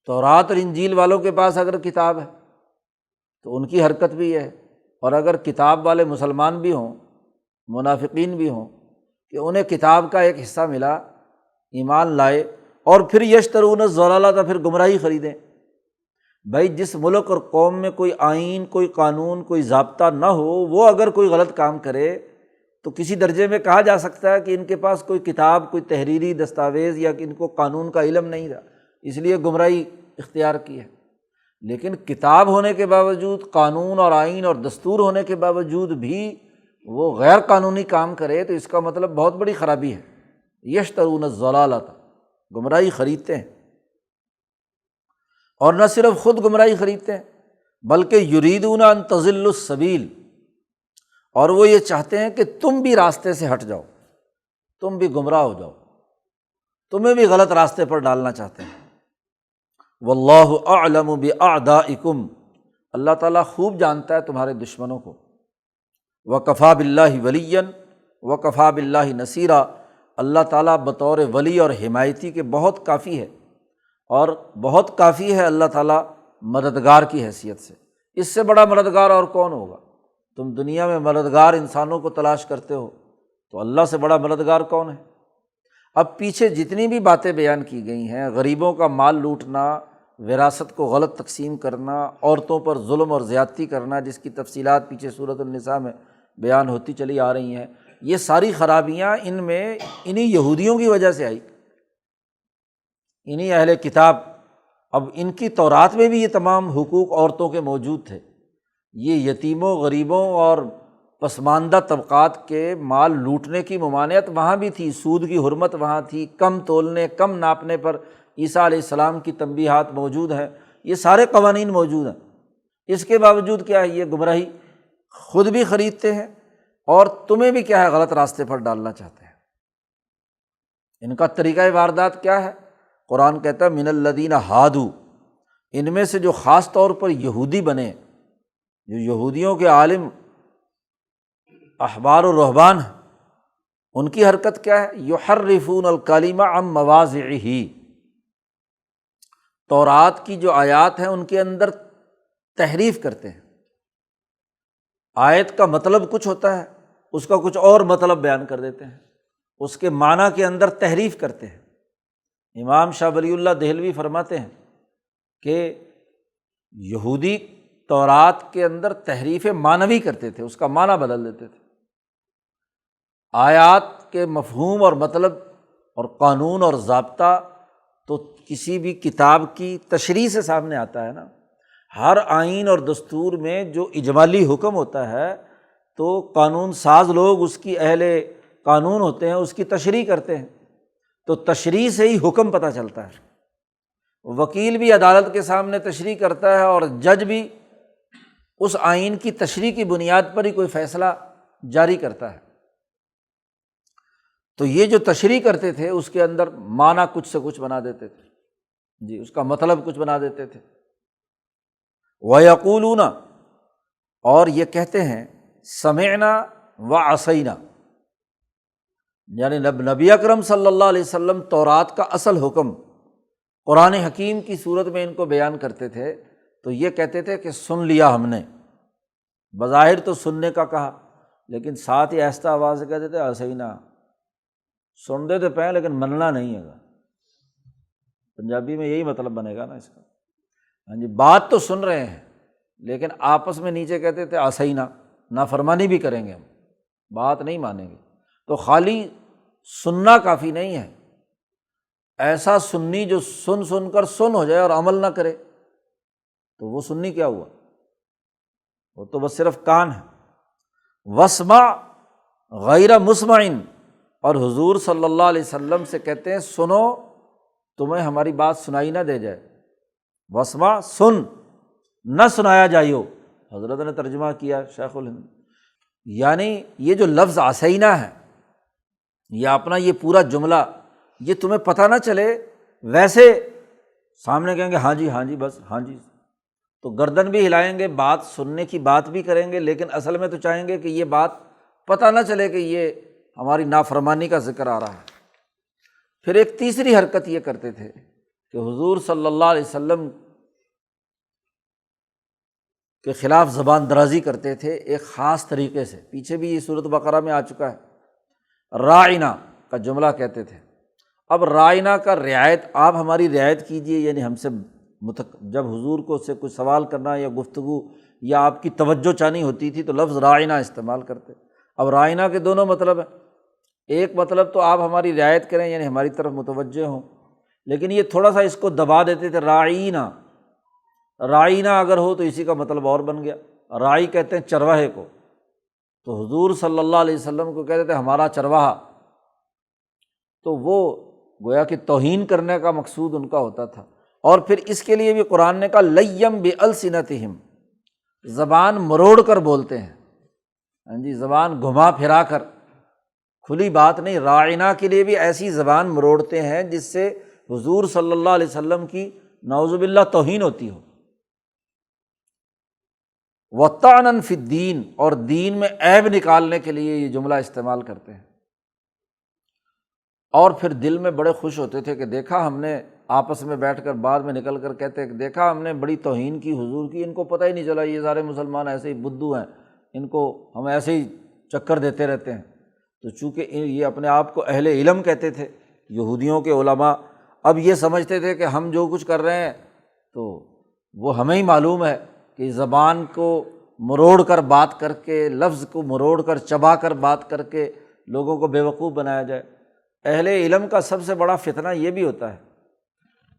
تورات اور انجیل والوں کے پاس اگر کتاب ہے تو ان کی حرکت بھی ہے، اور اگر کتاب والے مسلمان بھی ہوں، منافقین بھی ہوں، کہ انہیں کتاب کا ایک حصہ ملا، ایمان لائے، اور پھر یشترون الضلالۃ، پھر گمراہی خریدیں۔ بھائی جس ملک اور قوم میں کوئی آئین، کوئی قانون، کوئی ضابطہ نہ ہو، وہ اگر کوئی غلط کام کرے تو کسی درجے میں کہا جا سکتا ہے کہ ان کے پاس کوئی کتاب، کوئی تحریری دستاویز یا کہ ان کو قانون کا علم نہیں رہا، اس لیے گمراہی اختیار کی ہے۔ لیکن کتاب ہونے کے باوجود، قانون اور آئین اور دستور ہونے کے باوجود بھی وہ غیر قانونی کام کرے تو اس کا مطلب بہت بڑی خرابی ہے۔ یشترون الضلالۃ، گمراہی خریدتے ہیں، اور نہ صرف خود گمراہی خریدتے ہیں بلکہ یریدون ان تضلوا السبیل، اور وہ یہ چاہتے ہیں کہ تم بھی راستے سے ہٹ جاؤ، تم بھی گمراہ ہو جاؤ، تمہیں بھی غلط راستے پر ڈالنا چاہتے ہیں۔ واللہ اعلم باعدائکم، اللہ تعالیٰ خوب جانتا ہے تمہارے دشمنوں کو۔ وکفیٰ باللہ ولیا وکفیٰ باللہ نصیرا، اللہ تعالیٰ بطور ولی اور حمایتی کے بہت کافی ہے، اور بہت کافی ہے اللہ تعالیٰ مددگار کی حیثیت سے۔ اس سے بڑا مددگار اور کون ہوگا؟ تم دنیا میں مددگار انسانوں کو تلاش کرتے ہو، تو اللہ سے بڑا مددگار کون ہے؟ اب پیچھے جتنی بھی باتیں بیان کی گئی ہیں، غریبوں کا مال لوٹنا، وراثت کو غلط تقسیم کرنا، عورتوں پر ظلم اور زیادتی کرنا، جس کی تفصیلات پیچھے سورۃ النساء میں بیان ہوتی چلی آ رہی ہیں، یہ ساری خرابیاں ان میں انہی یہودیوں کی وجہ سے آئی، انہی اہل کتاب۔ اب ان کی تورات میں بھی یہ تمام حقوق عورتوں کے موجود تھے، یہ یتیموں، غریبوں اور پسماندہ طبقات کے مال لوٹنے کی ممانعت وہاں بھی تھی، سود کی حرمت وہاں تھی، کم تولنے، کم ناپنے پر عیسیٰ علیہ السلام کی تنبیہات موجود ہیں، یہ سارے قوانین موجود ہیں۔ اس کے باوجود کیا ہے، یہ گمراہی خود بھی خریدتے ہیں اور تمہیں بھی کیا ہے، غلط راستے پر ڈالنا چاہتے ہیں۔ ان کا طریقہ واردات کیا ہے؟ قرآن کہتا ہے من الذین ہادو، ان میں سے جو خاص طور پر یہودی بنے، جو یہودیوں کے عالم احبار و رہبان ہیں، ان کی حرکت کیا ہے؟ یحرفون الکلم عن مواضعہ، تورات کی جو آیات ہیں ان کے اندر تحریف کرتے ہیں۔ آیت کا مطلب کچھ ہوتا ہے، اس کا کچھ اور مطلب بیان کر دیتے ہیں، اس کے معنی کے اندر تحریف کرتے ہیں۔ امام شاہ ولی اللہ دہلوی فرماتے ہیں کہ یہودی تورات کے اندر تحریف معنوی کرتے تھے، اس کا معنی بدل دیتے تھے۔ آیات کے مفہوم اور مطلب اور قانون اور ضابطہ تو کسی بھی کتاب کی تشریح سے سامنے آتا ہے نا۔ ہر آئین اور دستور میں جو اجمالی حکم ہوتا ہے تو قانون ساز لوگ اس کی اہل قانون ہوتے ہیں، اس کی تشریح کرتے ہیں، تو تشریح سے ہی حکم پتہ چلتا ہے۔ وکیل بھی عدالت کے سامنے تشریح کرتا ہے اور جج بھی اس آئین کی تشریح کی بنیاد پر ہی کوئی فیصلہ جاری کرتا ہے۔ تو یہ جو تشریح کرتے تھے اس کے اندر معنی کچھ سے کچھ بنا دیتے تھے، جی اس کا مطلب کچھ بنا دیتے تھے۔ وَيَقُولُونَ، اور یہ کہتے ہیں سمعنا وعصینا، یعنی نبی اکرم صلی اللہ علیہ وسلم تورات کا اصل حکم قرآن حکیم کی صورت میں ان کو بیان کرتے تھے تو یہ کہتے تھے کہ سن لیا ہم نے، بظاہر تو سننے کا کہا لیکن ساتھ ہی آہستہ آواز سے کہتے تھے عصینا، سن دے تو پہ لیکن مننا نہیں ہے۔ پنجابی میں یہی مطلب بنے گا نا اس کا، ہاں جی بات تو سن رہے ہیں لیکن آپس میں نیچے کہتے تھے عصینا، نافرمانی بھی کریں گے ہم، بات نہیں مانیں گے۔ تو خالی سننا کافی نہیں ہے، ایسا سنی جو سن سن کر سن ہو جائے اور عمل نہ کرے تو وہ سنی کیا ہوا، وہ تو بس صرف کان ہے۔ واسمع غیر مسمع، اور حضور صلی اللہ علیہ وسلم سے کہتے ہیں سنو تمہیں ہماری بات سنائی نہ دے جائے، واسمع سن نہ سنایا جائیو، حضرت نے ترجمہ کیا شیخ الہند، یعنی یہ جو لفظ عصینا ہے یا اپنا یہ پورا جملہ یہ تمہیں پتہ نہ چلے، ویسے سامنے کہیں گے ہاں جی بس ہاں جی، تو گردن بھی ہلائیں گے، بات سننے کی بات بھی کریں گے لیکن اصل میں تو چاہیں گے کہ یہ بات پتہ نہ چلے کہ یہ ہماری نافرمانی کا ذکر آ رہا ہے۔ پھر ایک تیسری حرکت یہ کرتے تھے کہ حضور صلی اللہ علیہ وسلم کے خلاف زبان درازی کرتے تھے ایک خاص طریقے سے، پیچھے بھی یہ سورۃ بقرہ میں آ چکا ہے، راعنا کا جملہ کہتے تھے۔ اب راعنا کا رعایت، آپ ہماری رعایت کیجیے، یعنی ہم سے جب حضور کو سے کچھ سوال کرنا یا گفتگو یا آپ کی توجہ چانی ہوتی تھی تو لفظ راعنا استعمال کرتے۔ اب راعنا کے دونوں مطلب ہیں، ایک مطلب تو آپ ہماری رعایت کریں یعنی ہماری طرف متوجہ ہوں، لیکن یہ تھوڑا سا اس کو دبا دیتے تھے، راعینا، راعینا اگر ہو تو اسی کا مطلب اور بن گیا، راعی کہتے ہیں چرواہے کو، تو حضور صلی اللہ علیہ وسلم کو کہتے تھے ہمارا چرواہا، تو وہ گویا کہ توہین کرنے کا مقصود ان کا ہوتا تھا۔ اور پھر اس کے لیے بھی قرآن نے کہا لیم بِأَلْسِنَتِهِمْ، زبان مروڑ کر بولتے ہیں، ہاں جی زبان گھما پھرا کر، کھلی بات نہیں، راعنا کے لیے بھی ایسی زبان مروڑتے ہیں جس سے حضور صلی اللہ علیہ وسلم کی نعوذ باللہ توہین ہوتی ہو۔ وَطَعْنًا فِي الدِّينِ، اور دین میں عیب نکالنے کے لیے یہ جملہ استعمال کرتے ہیں۔ اور پھر دل میں بڑے خوش ہوتے تھے کہ دیکھا ہم نے، آپس میں بیٹھ کر بعد میں نکل کر کہتے کہ دیکھا ہم نے بڑی توہین کی حضور کی، ان کو پتہ ہی نہیں چلا، یہ سارے مسلمان ایسے ہی بدھو ہیں، ان کو ہم ایسے ہی چکر دیتے رہتے ہیں۔ تو چونکہ یہ اپنے آپ کو اہل علم کہتے تھے، یہودیوں کے علماء، اب یہ سمجھتے تھے کہ ہم جو کچھ کر رہے ہیں تو وہ ہمیں ہی معلوم ہے کہ زبان کو مروڑ کر بات کر کے، لفظ کو مروڑ کر چبا کر بات کر کے لوگوں کو بیوقوف بنایا جائے۔ اہل علم کا سب سے بڑا فتنہ یہ بھی ہوتا ہے،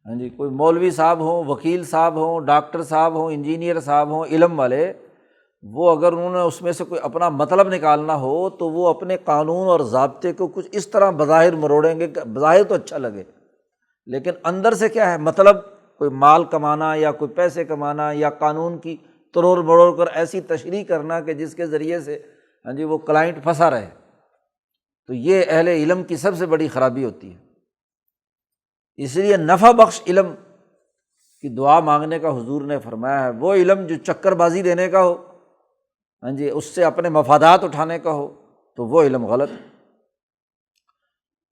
ہاں جی کوئی مولوی صاحب ہوں، وکیل صاحب ہوں، ڈاکٹر صاحب ہوں، انجینئر صاحب ہوں، علم والے، وہ اگر انہوں نے اس میں سے کوئی اپنا مطلب نکالنا ہو تو وہ اپنے قانون اور ضابطے کو کچھ اس طرح بظاہر مروڑیں گے کہ بظاہر تو اچھا لگے لیکن اندر سے کیا ہے مطلب، کوئی مال کمانا یا کوئی پیسے کمانا یا قانون کی تروڑ مروڑ کر ایسی تشریح کرنا کہ جس کے ذریعے سے ہاں جی وہ کلائنٹ پھنسا رہے۔ تو یہ اہل علم کی سب سے بڑی خرابی ہوتی ہے۔ اس لیے نفع بخش علم کی دعا مانگنے کا حضور نے فرمایا ہے، وہ علم جو چکر بازی دینے کا ہو، ہاں جی اس سے اپنے مفادات اٹھانے کا ہو، تو وہ علم غلط ہے۔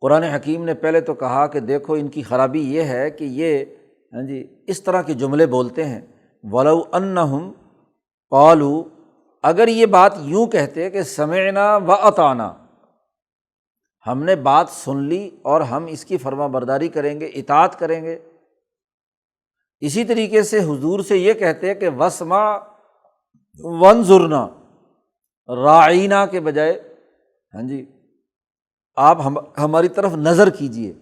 قرآن حکیم نے پہلے تو کہا کہ دیکھو ان کی خرابی یہ ہے کہ یہ ہاں جی اس طرح کے جملے بولتے ہیں، وَلَوْ أَنَّهُمْ قَالُوا، اگر یہ بات یوں کہتے کہ سمعنا وَأَطَعْنَا، ہم نے بات سن لی اور ہم اس کی فرما برداری کریں گے، اطاعت کریں گے۔ اسی طریقے سے حضور سے یہ کہتے ہیں کہ وسمع وانظرنا، راعینا کے بجائے ہاں جی آپ ہماری طرف نظر کیجیے،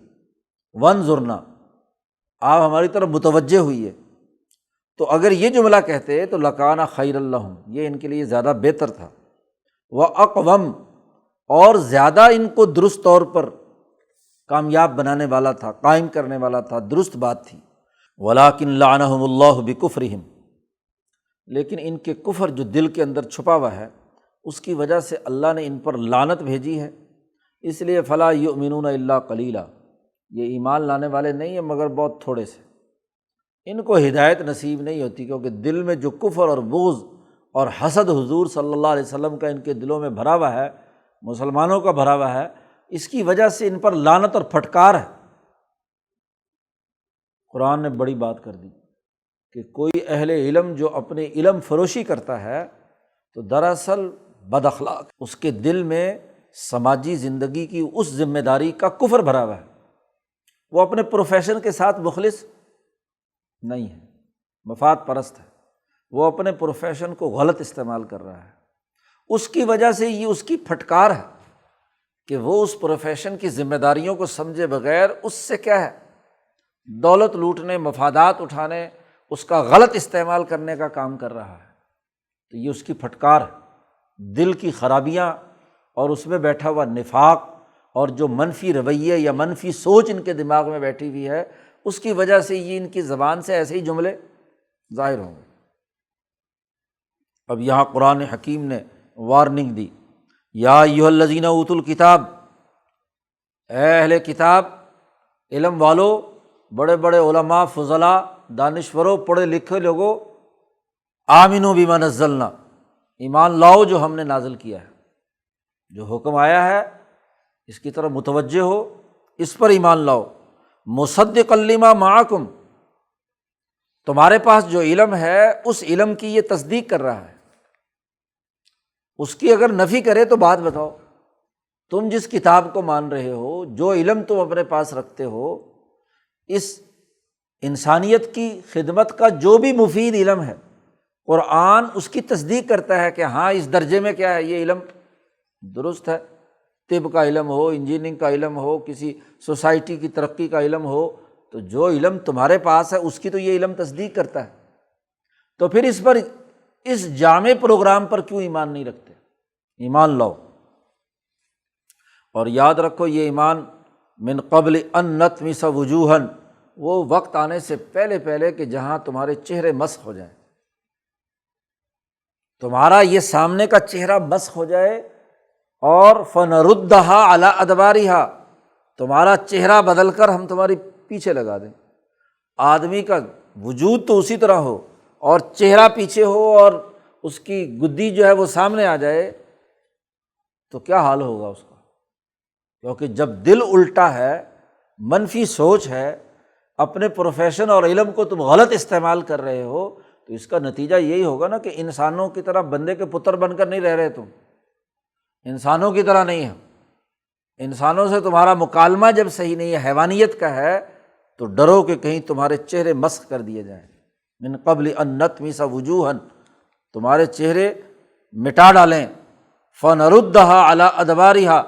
وانظرنا آپ ہماری طرف متوجہ ہوئیے۔ تو اگر یہ جملہ کہتے تو لکان خیر لہم، یہ ان کے لیے زیادہ بہتر تھا، واقوم، اور زیادہ ان کو درست طور پر کامیاب بنانے والا تھا، قائم کرنے والا تھا، درست بات تھی۔ ولیکن لعنہم اللہ بکفرہم، لیکن ان کے کفر جو دل کے اندر چھپا ہوا ہے اس کی وجہ سے اللہ نے ان پر لعنت بھیجی ہے، اس لیے فلا یؤمنون الا قلیلا، یہ ایمان لانے والے نہیں ہیں مگر بہت تھوڑے سے، ان کو ہدایت نصیب نہیں ہوتی، کیونکہ دل میں جو کفر اور بغض اور حسد حضور صلی اللہ علیہ وسلم کا ان کے دلوں میں بھرا ہوا ہے، مسلمانوں کا بھرا ہوا ہے، اس کی وجہ سے ان پر لعنت اور پھٹکار ہے۔ قرآن نے بڑی بات کر دی کہ کوئی اہل علم جو اپنے علم فروشی کرتا ہے تو دراصل بد اخلاق، اس کے دل میں سماجی زندگی کی اس ذمہ داری کا کفر بھرا ہوا ہے، وہ اپنے پروفیشن کے ساتھ مخلص نہیں ہے، مفاد پرست ہے، وہ اپنے پروفیشن کو غلط استعمال کر رہا ہے، اس کی وجہ سے یہ اس کی پھٹکار ہے کہ وہ اس پروفیشن کی ذمہ داریوں کو سمجھے بغیر اس سے کیا ہے، دولت لوٹنے، مفادات اٹھانے، اس کا غلط استعمال کرنے کا کام کر رہا ہے، تو یہ اس کی پھٹکار ہے، دل کی خرابیاں اور اس میں بیٹھا ہوا نفاق اور جو منفی رویے یا منفی سوچ ان کے دماغ میں بیٹھی ہوئی ہے، اس کی وجہ سے یہ ان کی زبان سے ایسے ہی جملے ظاہر ہوں گے۔ اب یہاں قرآن حکیم نے وارننگ دی، یا ایھا الذین اوتوا الکتاب، اے اہل کتاب، علم والو، بڑے بڑے علماء، فضلاء، دانشوروں، پڑھے لکھے لوگوں، آمنوا بما نزلنا، ایمان لاؤ جو ہم نے نازل کیا ہے، جو حکم آیا ہے اس کی طرف متوجہ ہو، اس پر ایمان لاؤ، مصدقا لما معکم، تمہارے پاس جو علم ہے اس علم کی یہ تصدیق کر رہا ہے، اس کی اگر نفی کرے تو بات بتاؤ، تم جس کتاب کو مان رہے ہو، جو علم تم اپنے پاس رکھتے ہو، اس انسانیت کی خدمت کا جو بھی مفید علم ہے، قرآن اس کی تصدیق کرتا ہے کہ ہاں اس درجے میں کیا ہے، یہ علم درست ہے، طب کا علم ہو، انجینئرنگ کا علم ہو، کسی سوسائٹی کی ترقی کا علم ہو، تو جو علم تمہارے پاس ہے اس کی تو یہ علم تصدیق کرتا ہے، تو پھر اس پر، اس جامع پروگرام پر کیوں ایمان نہیں رکھتے؟ ایمان لاؤ، اور یاد رکھو یہ ایمان من قبل ان نطمس وجوہا، وہ وقت آنے سے پہلے پہلے کہ جہاں تمہارے چہرے مسخ ہو جائیں، تمہارا یہ سامنے کا چہرہ مسخ ہو جائے، اور فنردھا علی ادبارہا، تمہارا چہرہ بدل کر ہم تمہاری پیچھے لگا دیں۔ آدمی کا وجود تو اسی طرح ہو اور چہرہ پیچھے ہو اور اس کی گدی جو ہے وہ سامنے آ جائے تو کیا حال ہوگا اس کا؟ کیونکہ جب دل الٹا ہے، منفی سوچ ہے، اپنے پروفیشن اور علم کو تم غلط استعمال کر رہے ہو، تو اس کا نتیجہ یہی ہوگا نا کہ انسانوں کی طرح بندے کے پتر بن کر نہیں رہ رہے، تم انسانوں کی طرح نہیں ہے، انسانوں سے تمہارا مکالمہ جب صحیح نہیں ہے، حیوانیت کا ہے، تو ڈرو کہ کہیں تمہارے چہرے مسخ کر دیے جائیں۔ من قبل ان نطمس وجوہا، تمہارے چہرے مٹا ڈالیں، فنردھا علی ادبارہا،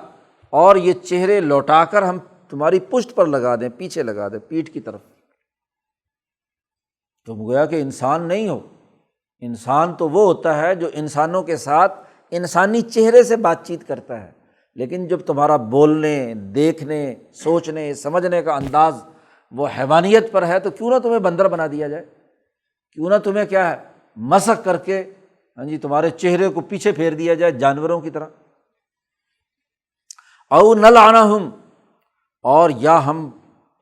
اور یہ چہرے لوٹا کر ہم تمہاری پشت پر لگا دیں، پیچھے لگا دیں، پیٹھ کی طرف۔ تم گویا کہ انسان نہیں ہو، انسان تو وہ ہوتا ہے جو انسانوں کے ساتھ انسانی چہرے سے بات چیت کرتا ہے، لیکن جب تمہارا بولنے، دیکھنے، سوچنے، سمجھنے کا انداز وہ حیوانیت پر ہے، تو کیوں نہ تمہیں بندر بنا دیا جائے، کیوں نہ تمہیں کیا ہے، مسخ کر کے ہاں جی تمہارے چہرے کو پیچھے پھیر دیا جائے جانوروں کی طرح۔ او نلعنہم، اور یا ہم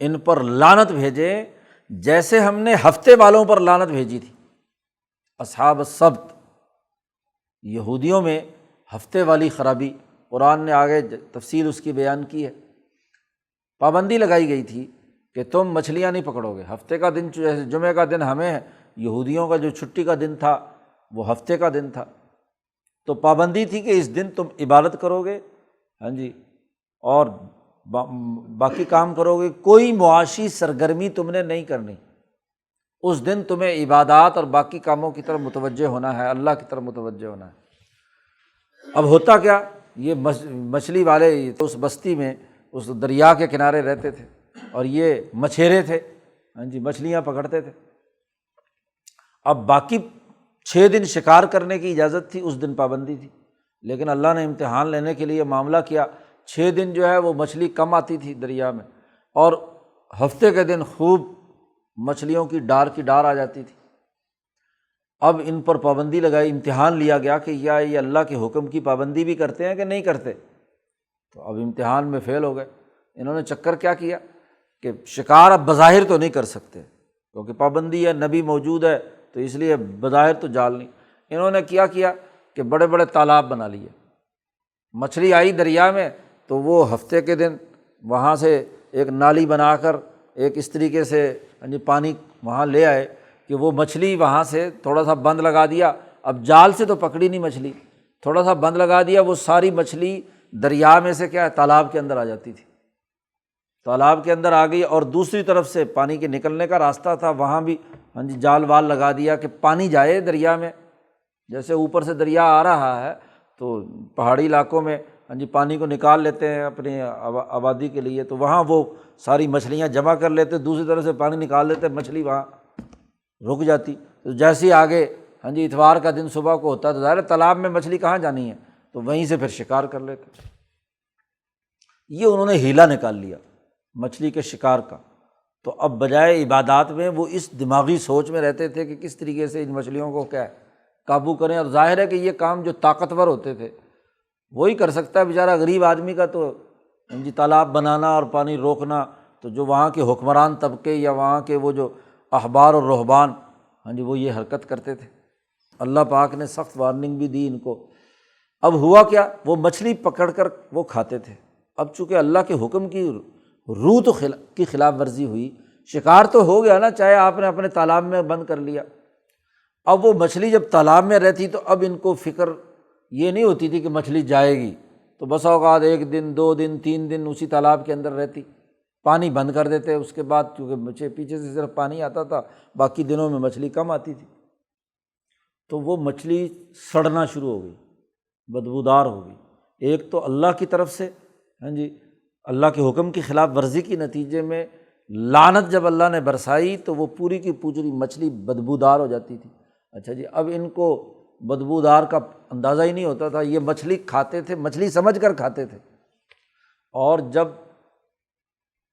ان پر لعنت بھیجیں جیسے ہم نے ہفتے والوں پر لعنت بھیجی تھی، اصحاب السبت، یہودیوں میں ہفتے والی خرابی، قرآن نے آگے تفصیل اس کی بیان کی ہے، پابندی لگائی گئی تھی کہ تم مچھلیاں نہیں پکڑو گے، ہفتے کا دن، جمعے کا دن ہمیں ہے، یہودیوں کا جو چھٹی کا دن تھا وہ ہفتے کا دن تھا، تو پابندی تھی کہ اس دن تم عبادت کرو گے، ہاں جی اور باقی کام کرو گے، کوئی معاشی سرگرمی تم نے نہیں کرنی، اس دن تمہیں عبادات اور باقی کاموں کی طرف متوجہ ہونا ہے، اللہ کی طرف متوجہ ہونا ہے۔ اب ہوتا کیا، یہ مچھلی والے تو اس بستی میں اس دریا کے کنارے رہتے تھے اور یہ مچھیرے تھے، ہاں جی، مچھلیاں پکڑتے تھے۔ اب باقی 6 دن شکار کرنے کی اجازت تھی، اس دن پابندی تھی، لیکن اللہ نے امتحان لینے کے لیے معاملہ کیا، 6 دن جو ہے وہ مچھلی کم آتی تھی دریا میں، اور ہفتے کے دن خوب مچھلیوں کی ڈار آ جاتی تھی۔ اب ان پر پابندی لگائی، امتحان لیا گیا کہ یہ اللہ کے حکم کی پابندی بھی کرتے ہیں کہ نہیں کرتے۔ تو اب امتحان میں فیل ہو گئے۔ انہوں نے چکر کیا کیا کہ شکار اب بظاہر تو نہیں کر سکتے کیونکہ پابندی ہے، نبی موجود ہے، تو اس لیے بظاہر تو جال نہیں۔ انہوں نے کیا کہ بڑے بڑے تالاب بنا لیے، مچھلی آئی دریا میں تو وہ ہفتے کے دن وہاں سے ایک نالی بنا کر ایک اس طریقے سے پانی وہاں لے آئے کہ وہ مچھلی وہاں سے تھوڑا سا بند لگا دیا، اب جال سے تو پکڑی نہیں مچھلی، تھوڑا سا بند لگا دیا، وہ ساری مچھلی دریا میں سے کیا ہے تالاب کے اندر آ جاتی تھی، تالاب کے اندر آ گئی، اور دوسری طرف سے پانی کے نکلنے کا راستہ تھا، وہاں بھی جال وال لگا دیا کہ پانی جائے دریا میں، جیسے اوپر سے دریا آ رہا ہے تو پہاڑی علاقوں میں پانی کو نکال لیتے ہیں اپنی آبادی کے لیے، تو وہاں وہ ساری مچھلیاں جمع کر لیتے، دوسری طرف سے پانی نکال لیتے، مچھلی وہاں رک جاتی۔ تو جیسے ہی آگے اتوار کا دن صبح کو ہوتا تو ظاہر تالاب میں مچھلی کہاں جانی ہے، تو وہیں سے پھر شکار کر لیتے۔ یہ انہوں نے ہیلا نکال لیا مچھلی کے شکار کا۔ تو اب بجائے عبادات میں وہ اس دماغی سوچ میں رہتے تھے کہ کس طریقے سے ان مچھلیوں کو کیا ہے قابو کریں، اور ظاہر ہے کہ یہ کام جو طاقتور ہوتے تھے وہی کر سکتا ہے، بیچارہ غریب آدمی کا تو تالاب بنانا اور پانی روکنا، تو جو وہاں کے حکمران طبقے یا وہاں کے وہ جو احبار اور رہبان وہ یہ حرکت کرتے تھے۔ اللہ پاک نے سخت وارننگ بھی دی ان کو۔ اب ہوا کیا، وہ مچھلی پکڑ کر وہ کھاتے تھے، اب چونکہ اللہ کے حکم کی روح کی خلاف ورزی ہوئی، شکار تو ہو گیا نا، چاہے آپ نے اپنے تالاب میں بند کر لیا، اب وہ مچھلی جب تالاب میں رہتی تو اب ان کو فکر یہ نہیں ہوتی تھی کہ مچھلی جائے گی، تو بسا اوقات 1 دن 2 دن 3 دن اسی تالاب کے اندر رہتی، پانی بند کر دیتے، اس کے بعد چونکہ پیچھے سے صرف پانی آتا تھا، باقی دنوں میں مچھلی کم آتی تھی، تو وہ مچھلی سڑنا شروع ہو گئی، بدبودار ہو گئی۔ ایک تو اللہ کی طرف سے اللہ کے حکم کی خلاف ورزی کے نتیجے میں لعنت جب اللہ نے برسائی تو وہ پوری کی پوری مچھلی بدبودار ہو جاتی تھی۔ اچھا جی، اب ان کو بدبودار کا اندازہ ہی نہیں ہوتا تھا، یہ مچھلی کھاتے تھے، مچھلی سمجھ کر کھاتے تھے، اور جب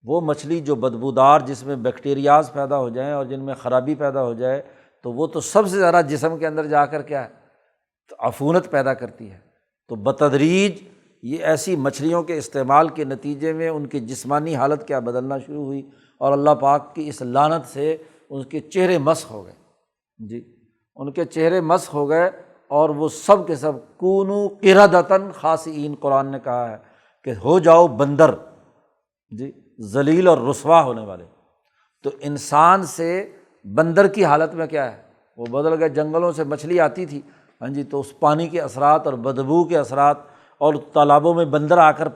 وہ مچھلی جو بدبودار جس میں بیکٹیریاز پیدا ہو جائیں اور جن میں خرابی پیدا ہو جائے تو وہ تو سب سے زیادہ جسم کے اندر جا کر کیا ہے تو عفونت پیدا کرتی ہے۔ تو بتدریج یہ ایسی مچھلیوں کے استعمال کے نتیجے میں ان کی جسمانی حالت کیا بدلنا شروع ہوئی، اور اللہ پاک کی اس لعنت سے ان کے چہرے مسخ ہو گئے، جی ان کے چہرے مسخ ہو گئے، اور وہ سب کے سب کونوا قردۃ خاسئین، قرآن نے کہا ہے کہ ہو جاؤ بندر، جی ذلیل اور رسوا ہونے والے۔ تو انسان سے بندر کی حالت میں کیا ہے وہ بدل گئے۔ جنگلوں سے مچھلی آتی تھی، تو اس پانی کے اثرات اور بدبو کے اثرات، اور تالابوں میں بندر آ کر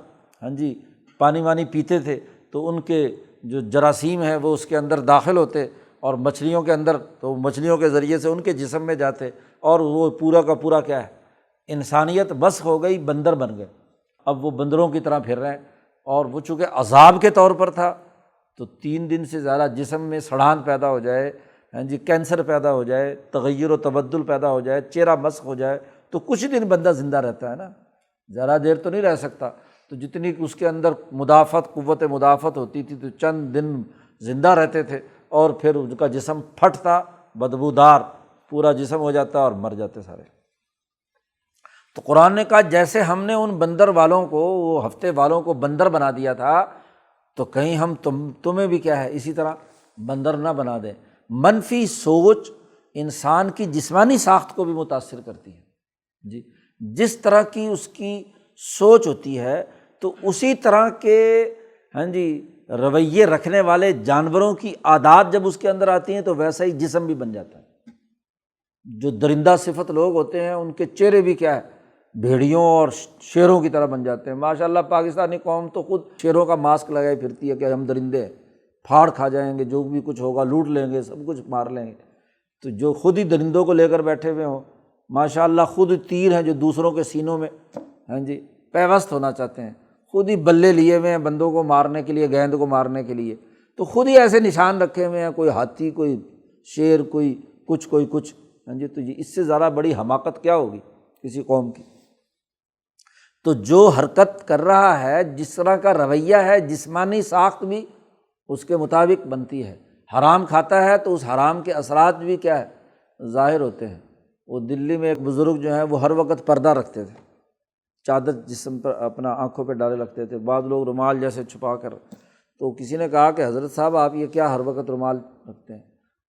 پانی وانی پیتے تھے تو ان کے جو جراثیم ہیں وہ اس کے اندر داخل ہوتے، اور مچھلیوں کے اندر تو مچھلیوں کے ذریعے سے ان کے جسم میں جاتے، اور وہ پورا کا پورا کیا ہے انسانیت بس ہو گئی، بندر بن گئے۔ اب وہ بندروں کی طرح پھر رہے ہیں، اور وہ چونکہ عذاب کے طور پر تھا تو 3 دن سے زیادہ جسم میں سڑان پیدا ہو جائے، کینسر پیدا ہو جائے، تغیر و تبدل پیدا ہو جائے، چہرہ مسخ ہو جائے، تو کچھ دن بندہ زندہ رہتا ہے نا، زیادہ دیر تو نہیں رہ سکتا۔ تو جتنی اس کے اندر مدافعت قوت مدافعت ہوتی تھی تو چند دن زندہ رہتے تھے، اور پھر ان کا جسم پھٹتا، بدبودار پورا جسم ہو جاتا اور مر جاتے سارے۔ تو قرآن نے کہا جیسے ہم نے ان بندر والوں کو، وہ ہفتے والوں کو بندر بنا دیا تھا، تو کہیں ہم تمہیں بھی کیا ہے اسی طرح بندر نہ بنا دیں۔ منفی سوچ انسان کی جسمانی ساخت کو بھی متاثر کرتی ہے، جی جس طرح کی اس کی سوچ ہوتی ہے تو اسی طرح کے رویے رکھنے والے جانوروں کی عادات جب اس کے اندر آتی ہیں تو ویسا ہی جسم بھی بن جاتا ہے۔ جو درندہ صفت لوگ ہوتے ہیں ان کے چہرے بھی کیا ہے بھیڑیوں اور شیروں کی طرح بن جاتے ہیں۔ ماشاءاللہ پاکستانی قوم تو خود شیروں کا ماسک لگائے پھرتی ہے کہ ہم درندے ہیں، پھاڑ کھا جائیں گے، جو بھی کچھ ہوگا لوٹ لیں گے، سب کچھ مار لیں گے۔ تو جو خود ہی درندوں کو لے کر بیٹھے ہوئے ہوں، ماشاءاللہ خود تیر ہیں جو دوسروں کے سینوں میں ہاں جی پیوست ہونا چاہتے ہیں، خود ہی بلے لیے ہوئے ہیں بندوں کو مارنے کے لیے، گیند کو مارنے کے لیے، تو خود ہی ایسے نشان رکھے ہوئے ہیں، کوئی ہاتھی، کوئی شیر، کوئی کچھ ہاں جی۔ تو اس سے زیادہ بڑی حماقت کیا ہوگی کسی قوم کی؟ تو جو حرکت کر رہا ہے، جس طرح کا رویہ ہے، جسمانی ساخت بھی اس کے مطابق بنتی ہے۔ حرام کھاتا ہے تو اس حرام کے اثرات بھی کیا ہے ظاہر ہوتے ہیں۔ وہ دلی میں ایک بزرگ جو ہیں وہ ہر وقت پردہ رکھتے تھے، چادر جسم پر اپنا آنکھوں پہ ڈالے رکھتے تھے، بعض لوگ رومال جیسے چھپا کر۔ تو کسی نے کہا کہ حضرت صاحب آپ یہ کیا ہر وقت رومال رکھتے ہیں؟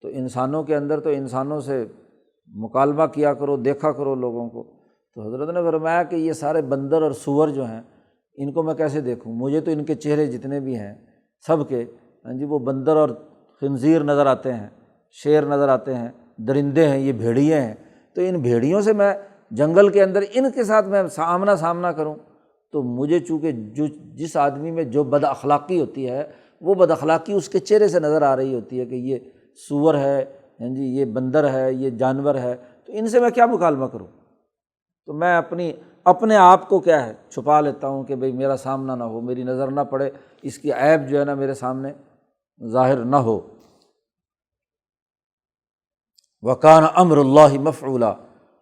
تو انسانوں کے اندر تو انسانوں سے مکالمہ کیا کرو، دیکھا کرو لوگوں کو۔ تو حضرت نے فرمایا کہ یہ سارے بندر اور سور جو ہیں ان کو میں کیسے دیکھوں؟ مجھے تو ان کے چہرے جتنے بھی ہیں سب کے ہاں جی وہ بندر اور خنزیر نظر آتے ہیں، شیر نظر آتے ہیں، درندے ہیں، یہ بھیڑیے ہیں۔ تو ان بھیڑیوں سے میں جنگل کے اندر ان کے ساتھ میں سامنا کروں تو مجھے چونکہ جس آدمی میں جو بد اخلاقی ہوتی ہے وہ بد اخلاقی اس کے چہرے سے نظر آ رہی ہوتی ہے کہ یہ سور ہے ہاں جی، یہ بندر ہے، یہ جانور ہے، تو ان سے میں کیا مکالمہ کروں؟ تو میں اپنے آپ کو کیا ہے چھپا لیتا ہوں کہ بھئی میرا سامنا نہ ہو، میری نظر نہ پڑے، اس کی عیب جو ہے نا میرے سامنے ظاہر نہ ہو۔ وَكَانَ أَمْرُ اللَّهِ مَفْعُولًا،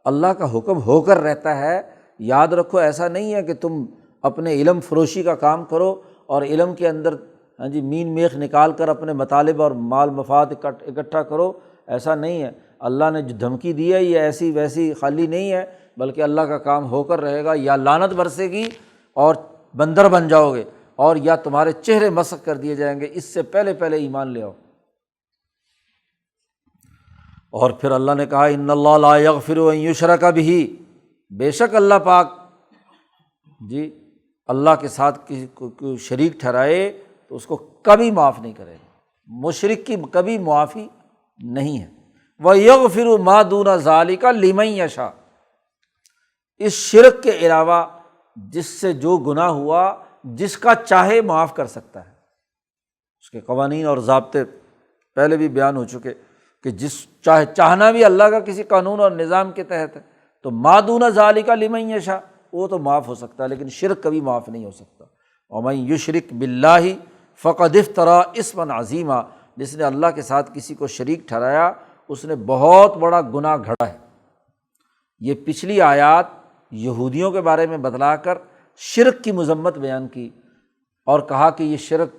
اللہ کا حکم ہو کر رہتا ہے۔ یاد رکھو ایسا نہیں ہے کہ تم اپنے علم فروشی کا کام کرو اور علم کے اندر ہاں جی مین میخ نکال کر اپنے مطالب اور مال مفاد اکٹھا کرو، ایسا نہیں ہے۔ اللہ نے جو دھمکی دی ہے یہ ایسی ویسی خالی نہیں ہے، بلکہ اللہ کا کام ہو کر رہے گا۔ یا لعنت برسے گی اور بندر بن جاؤ گے، اور یا تمہارے چہرے مسخ کر دیے جائیں گے، اس سے پہلے ایمان لے آؤ۔ اور پھر اللہ نے کہا ان اللہ لا یغفر ان یشرک بہ، بے شک اللہ پاک جی اللہ کے ساتھ کسی کو شریک ٹھہرائے تو اس کو کبھی معاف نہیں کرے گا، مشرک کی کبھی معافی نہیں ہے۔ وَيَغْفِرُ مَا دُونَ ذَلِكَ لِمَن يَشَاءُ، اس شرک کے علاوہ جس سے جو گناہ ہوا جس کا چاہے معاف کر سکتا ہے۔ اس کے قوانین اور ضابطے پہلے بھی بیان ہو چکے کہ چاہنا بھی اللہ کا کسی قانون اور نظام کے تحت ہے، تو ما دون ذالک لمن یشاء وہ تو معاف ہو سکتا ہے، لیکن شرک کبھی معاف نہیں ہو سکتا۔ ومن یشرک باللہ فقد افتری اثما عظیما، جس نے اللہ کے ساتھ کسی کو شریک ٹھہرایا اس نے بہت بڑا گناہ گھڑا ہے۔ یہ پچھلی آیات یہودیوں کے بارے میں بتلا کر شرک کی مذمت بیان کی اور کہا کہ یہ شرک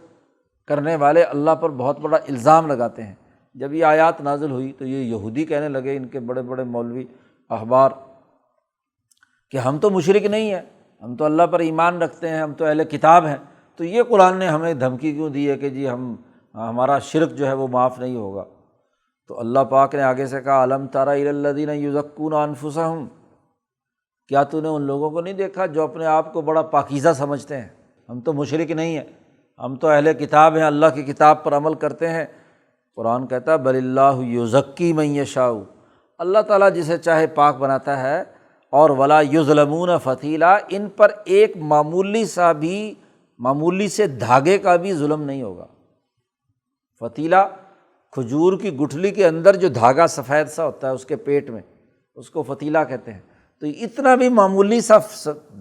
کرنے والے اللہ پر بہت بڑا الزام لگاتے ہیں۔ جب یہ آیات نازل ہوئی تو یہ یہودی کہنے لگے، ان کے بڑے بڑے مولوی احبار، کہ ہم تو مشرک نہیں ہیں، ہم تو اللہ پر ایمان رکھتے ہیں، ہم تو اہل کتاب ہیں، تو یہ قرآن نے ہمیں دھمکی کیوں دی ہے کہ جی ہمارا شرک جو ہے وہ معاف نہیں ہوگا؟ تو اللہ پاک نے آگے سے کہا الم تر الی الذین یزکون انفسہم، کیا تو نے ان لوگوں کو نہیں دیکھا جو اپنے آپ کو بڑا پاکیزہ سمجھتے ہیں؟ ہم تو مشرک نہیں ہیں، ہم تو اہل کتاب ہیں، اللہ کی کتاب پر عمل کرتے ہیں۔ قرآن کہتا ہے بل اللہ یزکی من یشاء، اللہ تعالیٰ جسے چاہے پاک بناتا ہے، اور ولا یظلمون فتیلا، ان پر ایک معمولی سے دھاگے کا بھی ظلم نہیں ہوگا۔ فتیلا کھجور کی گٹھلی کے اندر جو دھاگا سفید سا ہوتا ہے اس کے پیٹ میں، اس کو فتیلا کہتے ہیں۔ تو اتنا بھی معمولی سا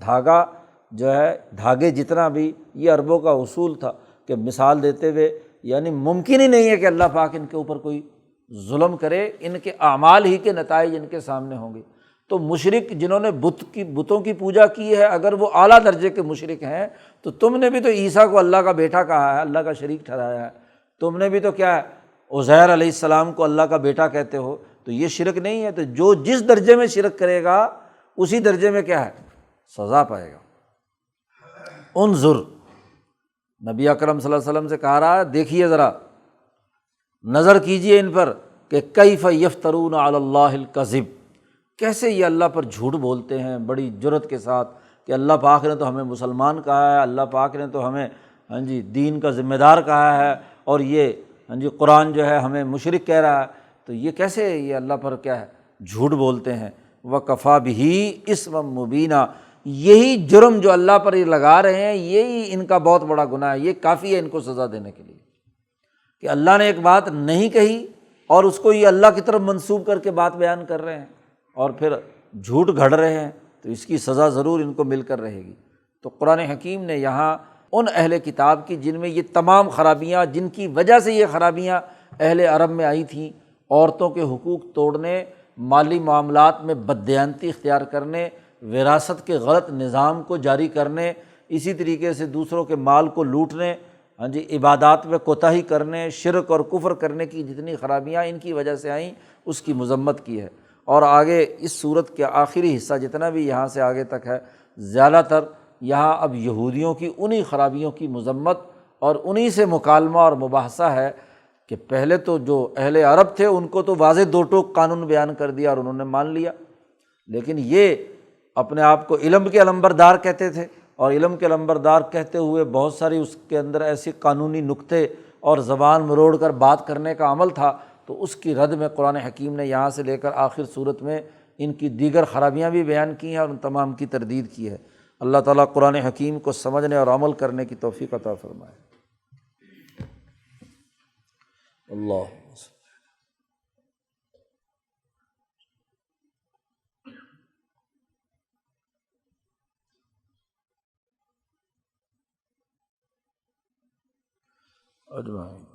دھاگا جو ہے، دھاگے جتنا بھی، یہ عربوں کا اصول تھا کہ مثال دیتے ہوئے یعنی ممکن ہی نہیں ہے کہ اللہ پاک ان کے اوپر کوئی ظلم کرے، ان کے اعمال ہی کے نتائج ان کے سامنے ہوں گے۔ تو مشرک جنہوں نے بتوں کی پوجا کی ہے، اگر وہ اعلیٰ درجے کے مشرک ہیں تو تم نے بھی تو عیسیٰ کو اللہ کا بیٹا کہا ہے، اللہ کا شریک ٹھہرایا ہے، تم نے بھی تو کیا ہے عزیر علیہ السلام کو اللہ کا بیٹا کہتے ہو، تو یہ شرک نہیں ہے؟ تو جو جس درجے میں شرک کرے گا اسی درجے میں کیا ہے سزا پائے گا۔ انظر، نبی اکرم صلی اللہ علیہ وسلم سے کہا رہا ہے دیکھیے ذرا، نظر کیجیے ان پر کہ کیف یفترون علی اللہ الکذب، کیسے یہ اللہ پر جھوٹ بولتے ہیں بڑی جرأت کے ساتھ کہ اللہ پاک نے تو ہمیں مسلمان کہا ہے، اللہ پاک نے تو ہمیں ہاں جی دین کا ذمہ دار کہا ہے، اور یہ ہاں جی قرآن جو ہے ہمیں مشرک کہہ رہا ہے، تو یہ کیسے یہ اللہ پر کیا ہے جھوٹ بولتے ہیں۔ وَكَفَىٰ بِهِ اسما مبینہ، یہی جرم جو اللہ پر یہ لگا رہے ہیں یہی ان کا بہت بڑا گناہ ہے، یہ کافی ہے ان کو سزا دینے کے لیے کہ اللہ نے ایک بات نہیں کہی اور اس کو یہ اللہ کی طرف منسوب کر کے بات بیان کر رہے ہیں اور پھر جھوٹ گھڑ رہے ہیں، تو اس کی سزا ضرور ان کو مل کر رہے گی۔ تو قرآن حکیم نے یہاں ان اہل کتاب کی جن میں یہ تمام خرابیاں، جن کی وجہ سے یہ خرابیاں اہل عرب میں آئی تھیں، عورتوں کے حقوق توڑنے، مالی معاملات میں بددیانتی اختیار کرنے، وراثت کے غلط نظام کو جاری کرنے، اسی طریقے سے دوسروں کے مال کو لوٹنے، ہاں جی، عبادات میں کوتاہی کرنے، شرک اور کفر کرنے کی جتنی خرابیاں ان کی وجہ سے آئیں اس کی مذمت کی ہے۔ اور آگے اس صورت کے آخری حصہ جتنا بھی یہاں سے آگے تک ہے، زیادہ تر یہاں اب یہودیوں کی انہی خرابیوں کی مذمت اور انہی سے مکالمہ اور مباحثہ ہے کہ پہلے تو جو اہل عرب تھے ان کو تو واضح دو ٹوک قانون بیان کر دیا اور انہوں نے مان لیا، لیکن یہ اپنے آپ کو علم کے علمبردار کہتے تھے اور علم کے علمبردار کہتے ہوئے بہت ساری اس کے اندر ایسے قانونی نکتے اور زبان مروڑ کر بات کرنے کا عمل تھا، تو اس کی رد میں قرآن حکیم نے یہاں سے لے کر آخر صورت میں ان کی دیگر خرابیاں بھی بیان کی ہیں اور ان تمام کی تردید کی ہے۔ اللہ تعالیٰ قرآن حکیم کو سمجھنے اور عمل کرنے کی توفیق عطا فرمائے۔ اللہ اجمعین۔